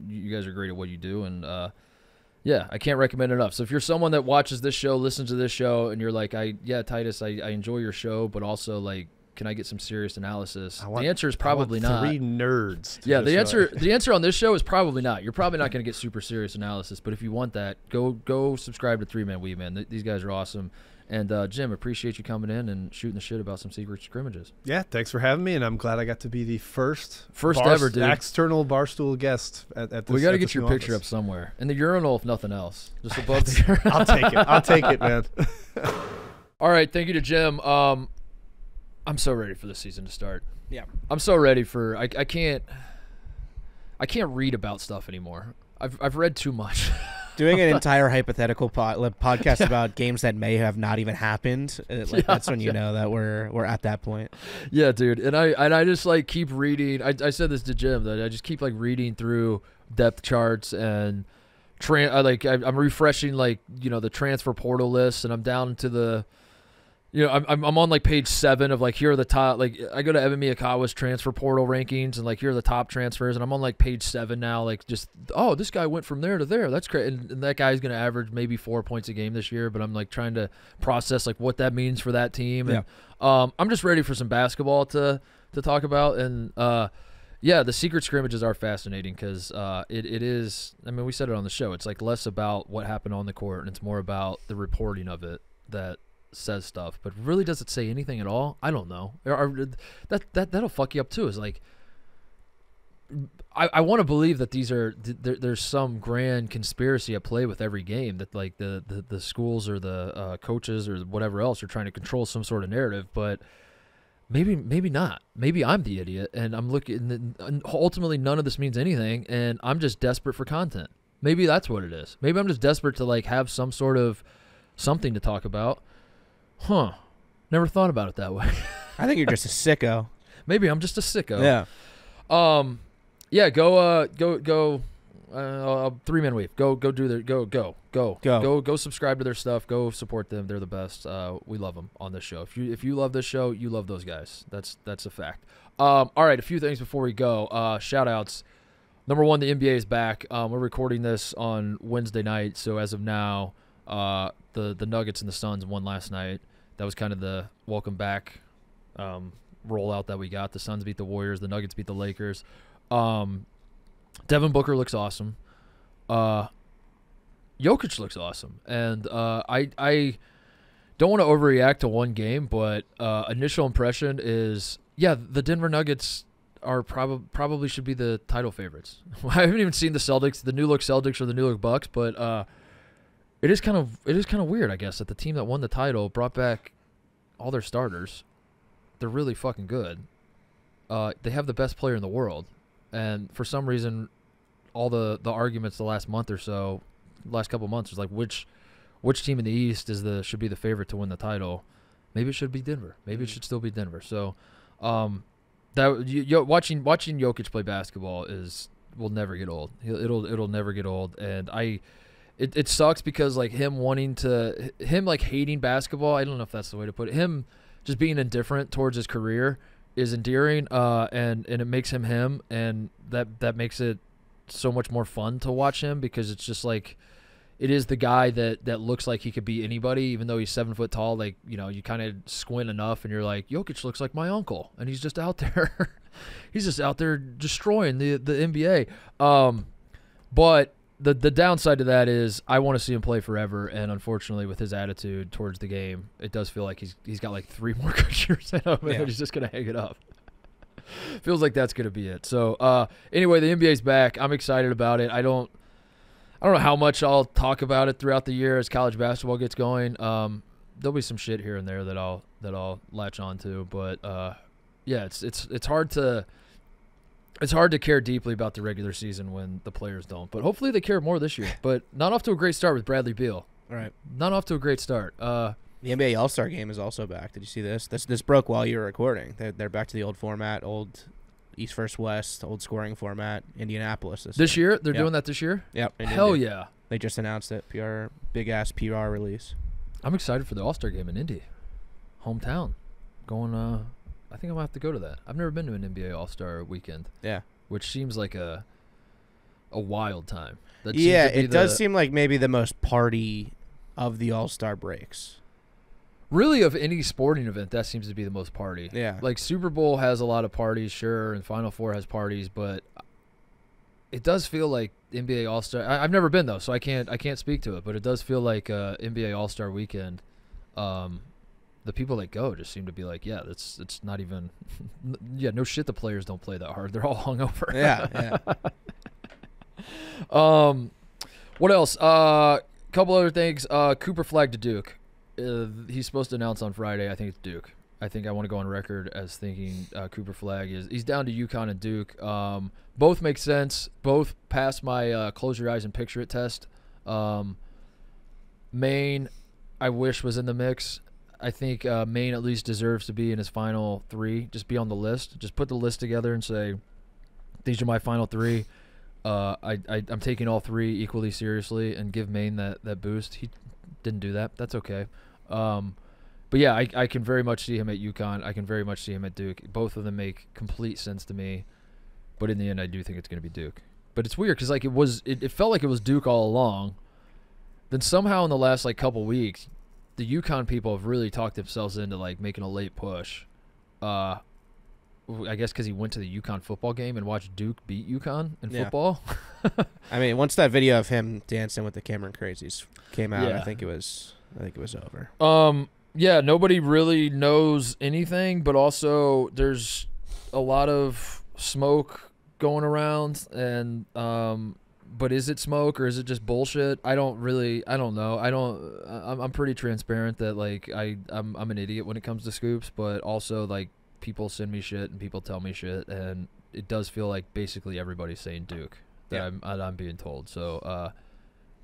you guys are great at what you do. And I can't recommend it enough. So if you're someone that watches this show, listens to this show, and you're like, Titus, I enjoy your show, but also like, can I get some serious analysis? The answer is probably not. 3 nerds. Yeah, the answer on this show is probably not. You're probably not going to get super serious analysis, but if you want that, go subscribe to 3-Man Weave, man. These guys are awesome. And Jim, appreciate you coming in and shooting the shit about some secret scrimmages. Yeah, thanks for having me, and I'm glad I got to be the first ever, dude, external Barstool guest at this. We got to get your picture up somewhere in the urinal, if nothing else, just above the urinal. I'll take it, man. All right, thank you to Jim. I'm so ready for the season to start. Yeah, I'm so ready for. I can't read about stuff anymore. I've read too much. Doing an entire hypothetical podcast about games that may have not even happened. That's when you know that we're at that point. Yeah, dude. And I just like keep reading. I said this to Jim that I just keep like reading through depth charts and I'm refreshing the transfer portal list, and I'm down to the. I'm on like page 7 of like, here are the top, like I go to Evan Miyakawa's transfer portal rankings and like, here are the top transfers, and I'm on like page 7 now, like just, this guy went from there to there. That's great. And that guy's going to average maybe 4 points a game this year, but I'm like trying to process like what that means for that team. And I'm just ready for some basketball to talk about. And Yeah, the secret scrimmages are fascinating because it is. I mean, we said it on the show. It's like less about what happened on the court, and it's more about the reporting of it that says stuff. But really, does it say anything at all? I don't know. That'll fuck you up too. Is like, I want to believe that these are there's some grand conspiracy at play with every game, that like the schools or the coaches or whatever else are trying to control some sort of narrative, but. Maybe not. Maybe I'm the idiot, and I'm looking. And ultimately, none of this means anything, and I'm just desperate for content. Maybe that's what it is. Maybe I'm just desperate to like have some sort of something to talk about. Huh? Never thought about it that way. I think you're just a sicko. Maybe I'm just a sicko. Yeah. Yeah. Go. 3-man weave. Go do their go subscribe to their stuff. Go support them. They're the best. We love them on this show. If you love this show, you love those guys. That's a fact. All right, a few things before we go. Shout outs. Number one, the NBA is back. We're recording this on Wednesday night, so as of now, the Nuggets and the Suns won last night. That was kind of the welcome back rollout that we got. The Suns beat the Warriors. The Nuggets beat the Lakers. Devin Booker looks awesome. Jokic looks awesome. And I don't want to overreact to one game, but initial impression is, yeah, the Denver Nuggets are probably should be the title favorites. I haven't even seen the Celtics, the new look Celtics or the new look Bucks, but it is kind of weird, I guess, that the team that won the title brought back all their starters. They're really fucking good. They have the best player in the world. And for some reason, all the arguments the last month or so, last couple months, is like which team in the East should be the favorite to win the title. Maybe it should be Denver. Maybe it should still be Denver. So, watching Jokic play basketball will never get old. It'll never get old. And it sucks because like him like hating basketball. I don't know if that's the way to put it. Him just being indifferent towards his career is endearing, and it makes him, and that makes it so much more fun to watch him, because it's just like it is the guy that looks like he could be anybody, even though he's 7 foot tall. Like, you know, you kind of squint enough and you're like, Jokic looks like my uncle, and he's just out there he's just out there destroying the NBA. But the downside to that is I want to see him play forever, and unfortunately with his attitude towards the game, it does feel like he's got like 3 more good years in him, and he's just going to hang it up. Feels like that's going to be it. So anyway, the NBA's back. I'm excited about it. I don't know how much I'll talk about it throughout the year as college basketball gets going. There'll be some shit here and there that I'll latch on to, but yeah, it's hard to care deeply about the regular season when the players don't. But hopefully they care more this year. But not off to a great start with Bradley Beal. All right. Not off to a great start. The NBA All-Star Game is also back. Did you see this? This broke while you were recording. They're back to the old format, old East versus West, old scoring format, Indianapolis. This year? They're doing that this year? Yep. Hell yeah. They just announced it. Big-ass PR release. I'm excited for the All-Star Game in Indy. Hometown. Going, I think I'm going to have to go to that. I've never been to an NBA All-Star weekend. Yeah. Which seems like a wild time. Yeah, it does seem like maybe the most party of the All-Star breaks. Really, of any sporting event, that seems to be the most party. Yeah. Like Super Bowl has a lot of parties, sure, and Final Four has parties, but it does feel like NBA All-Star. I've never been though, so I can't speak to it, but it does feel like NBA All-Star weekend. The people that go just seem to be like, yeah, it's not even, yeah, no shit. The players don't play that hard. They're all hungover. Yeah. What else? Couple other things. Cooper Flagg to Duke. He's supposed to announce on Friday. I think it's Duke. I want to go on record as thinking Cooper Flagg he's down to UConn and Duke. Both make sense. Both pass my close your eyes and picture it test. Maine, I wish was in the mix. I think Maine at least deserves to be in his final 3. Just be on the list. Just put the list together and say, these are my final 3. I'm taking all 3 equally seriously and give Maine that boost. He didn't do that. That's okay. But yeah, I can very much see him at UConn. I can very much see him at Duke. Both of them make complete sense to me. But in the end, I do think it's going to be Duke. But it's weird because like it felt like it was Duke all along. Then somehow in the last like couple weeks, the UConn people have really talked themselves into like making a late push. I guess because he went to the UConn football game and watched Duke beat UConn in football. I mean, once that video of him dancing with the Cameron Crazies came out, I think it was over. Yeah, nobody really knows anything, but also there's a lot of smoke going around, and but is it smoke or is it just bullshit? I don't know. I'm pretty transparent that like I'm an idiot when it comes to scoops, but also like people send me shit and people tell me shit, and it does feel like basically everybody's saying Duke that I'm being told. So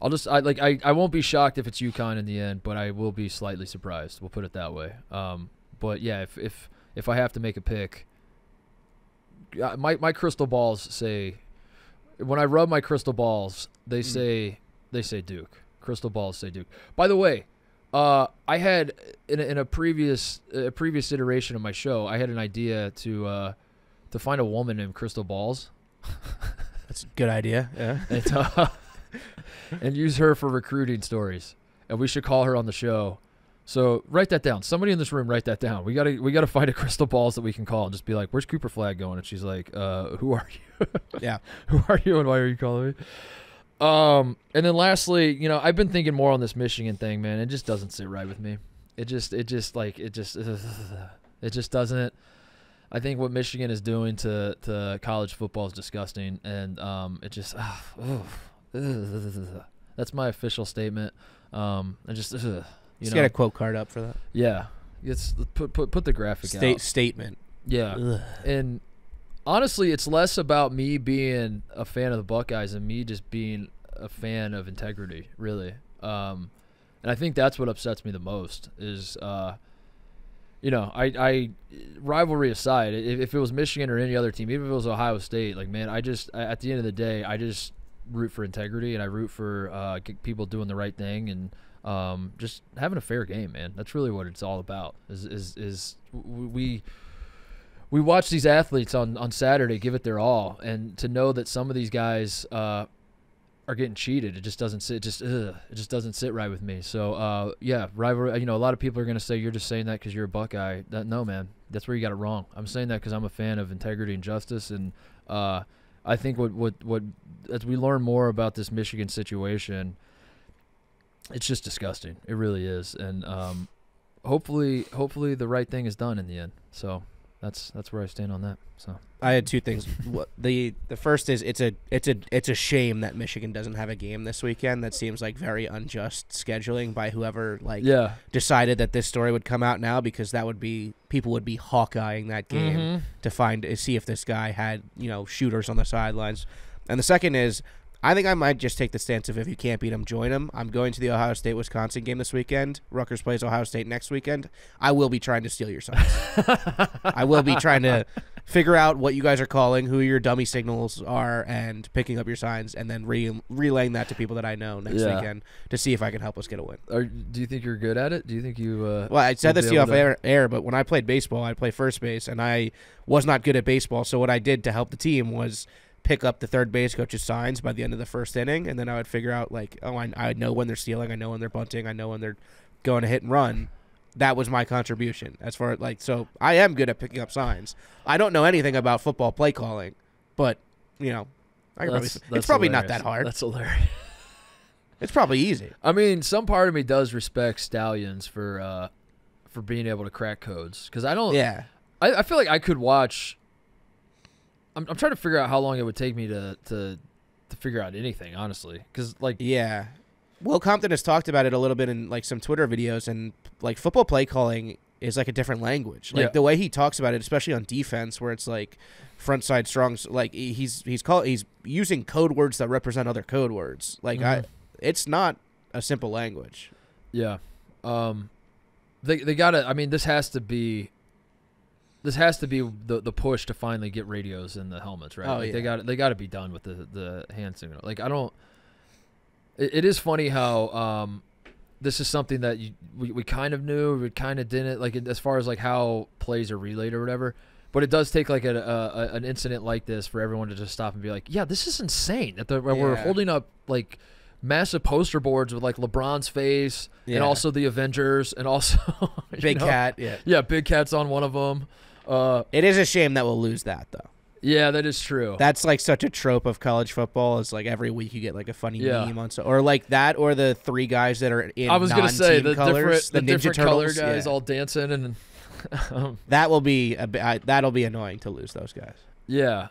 I won't be shocked if it's UConn in the end, but I will be slightly surprised. We'll put it that way. But yeah, if I have to make a pick, my crystal balls say, when I rub my crystal balls, they say Duke. Crystal balls say Duke. By the way, I had in a previous iteration of my show, I had an idea to find a woman named Crystal Balls. That's a good idea. Yeah. And use her for recruiting stories, and we should call her on the show. So write that down. Somebody in this room, write that down. We gotta find a Crystal Balls that we can call and just be like, "Where's Cooper Flagg going?" And she's like, "Who are you?" Yeah. Who are you and why are you calling me? And then lastly, I've been thinking more on this Michigan thing, man. It just doesn't sit right with me. It just doesn't. I think what Michigan is doing to college football is disgusting, and it just. That's my official statement. Just get a quote card up for that. Yeah, it's put the graphic out. Statement. Yeah, ugh. And honestly, it's less about me being a fan of the Buckeyes and me just being a fan of integrity, really. And I think that's what upsets me the most is, I rivalry aside, if it was Michigan or any other team, even if it was Ohio State, like, man, at the end of the day, I just root for integrity, and I root for people doing the right thing, and just having a fair game, man. That's really what it's all about. Is we watch these athletes on Saturday give it their all, and to know that some of these guys are getting cheated, it just doesn't sit. It just doesn't sit right with me. So rivalry. A lot of people are gonna say you're just saying that because you're a Buckeye. No, man, that's where you got it wrong. I'm saying that because I'm a fan of integrity and justice, and I think what as we learn more about this Michigan situation, it's just disgusting. It really is, and hopefully the right thing is done in the end. So that's where I stand on that. So I had two things. The first is it's a shame that Michigan doesn't have a game this weekend. That seems like very unjust scheduling by whoever decided that this story would come out now, because people would be hawkeyeing that game to see if this guy had shooters on the sidelines. And the second is, I think I might just take the stance of if you can't beat them, join them. I'm going to the Ohio State-Wisconsin game this weekend. Rutgers plays Ohio State next weekend. I will be trying to steal your signs. I will be trying to figure out what you guys are calling, who your dummy signals are, and picking up your signs, and then relaying that to people that I know next weekend to see if I can help us get a win. Do you think you're good at it? Do you think you well, I said this to you off air, but when I played baseball, I played first base, and I was not good at baseball, so what I did to help the team was pick up the third base coach's signs by the end of the first inning, and then I would figure out, I know when they're stealing, I know when they're bunting, I know when they're going to hit and run. That was my contribution as far as, so I am good at picking up signs. I don't know anything about football play calling, but, it's probably not that hard. That's hilarious. It's probably easy. I mean, some part of me does respect Stallions for being able to crack codes, because I don't. Yeah. I feel like I could watch. I'm trying to figure out how long it would take me to figure out anything, honestly, because yeah. Will Compton has talked about it a little bit in some Twitter videos, and football play calling is a different language. The way he talks about it, especially on defense, where it's front side strong, he's using code words that represent other code words. It's not a simple language. Yeah. They gotta. I mean, this has to be the push to finally get radios in the helmets, right? Oh, yeah. They got to be done with the hand signal. I don't. It is funny how this is something that we kind of knew, we kind of didn't, as far as how plays are relayed or whatever. But it does take an incident like this for everyone to just stop and be like, yeah, this is insane that we're holding up massive poster boards with LeBron's face and also the Avengers and also Big Cat, yeah, Big Cat's on one of them. It is a shame that we'll lose that, though. Yeah, that is true. That's like such a trope of college football. It's like every week you get like a funny meme on or like that, or the three guys that are in. I was gonna say the colors, different Ninja Turtles, color guys all dancing and. That'll be annoying to lose those guys. Yeah,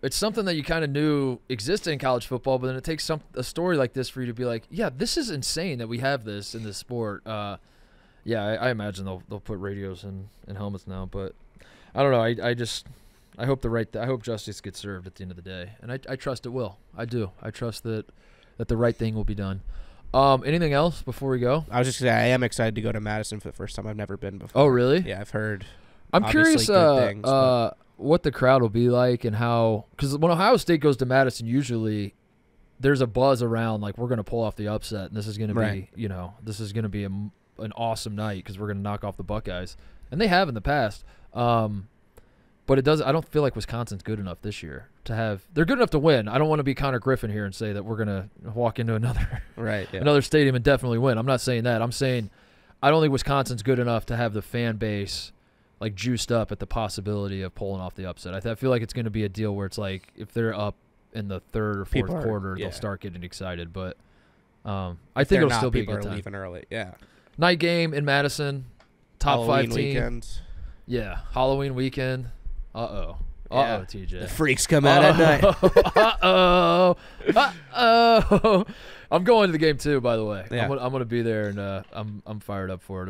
it's something that you kind of knew existed in college football, but then it takes a story like this for you to be like, yeah, this is insane that we have this in this sport. I imagine they'll put radios in helmets now, but I don't know. I hope I hope justice gets served at the end of the day, and I trust it will. I do. I trust that the right thing will be done. Anything else before we go? I was just gonna say I am excited to go to Madison for the first time. I've never been before. Oh, really? Yeah, I've heard. I'm curious what the crowd will be like and how, because when Ohio State goes to Madison, usually there's a buzz around like we're going to pull off the upset, and this is going to be, this is going to be an awesome night because we're going to knock off the Buckeyes, and they have in the past. But it does. I don't feel like Wisconsin's good enough this year to have. They're good enough to win. I don't want to be Connor Griffin here and say that we're gonna walk into another stadium and definitely win. I'm not saying that. I'm saying I don't think Wisconsin's good enough to have the fan base like juiced up at the possibility of pulling off the upset. I feel like it's going to be a deal where it's like if they're up in the third or fourth quarter, they'll start getting excited. But I think it'll still be a good time. Leaving early. Yeah. Night game in Madison. Top Halloween 5 team. Weekend. Yeah, Halloween weekend. TJ. The freaks come out at night. I'm going to the game too, by the way. Yeah. I'm going to be there, and I'm fired up for it.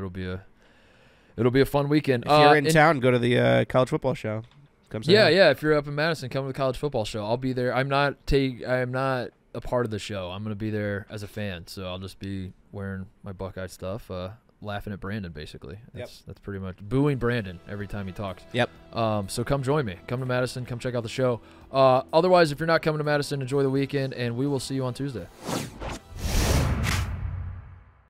It'll be a fun weekend. If you're in town, go to the college football show. Come say hi. If you're up in Madison, come to the college football show. I'll be there. I am not a part of the show. I'm going to be there as a fan, so I'll just be wearing my Buckeye stuff. Laughing at Brandon, basically. That's pretty much booing Brandon every time he talks. Yep. So come join me. Come to Madison. Come check out the show. Otherwise, if you're not coming to Madison, enjoy the weekend, and we will see you on Tuesday.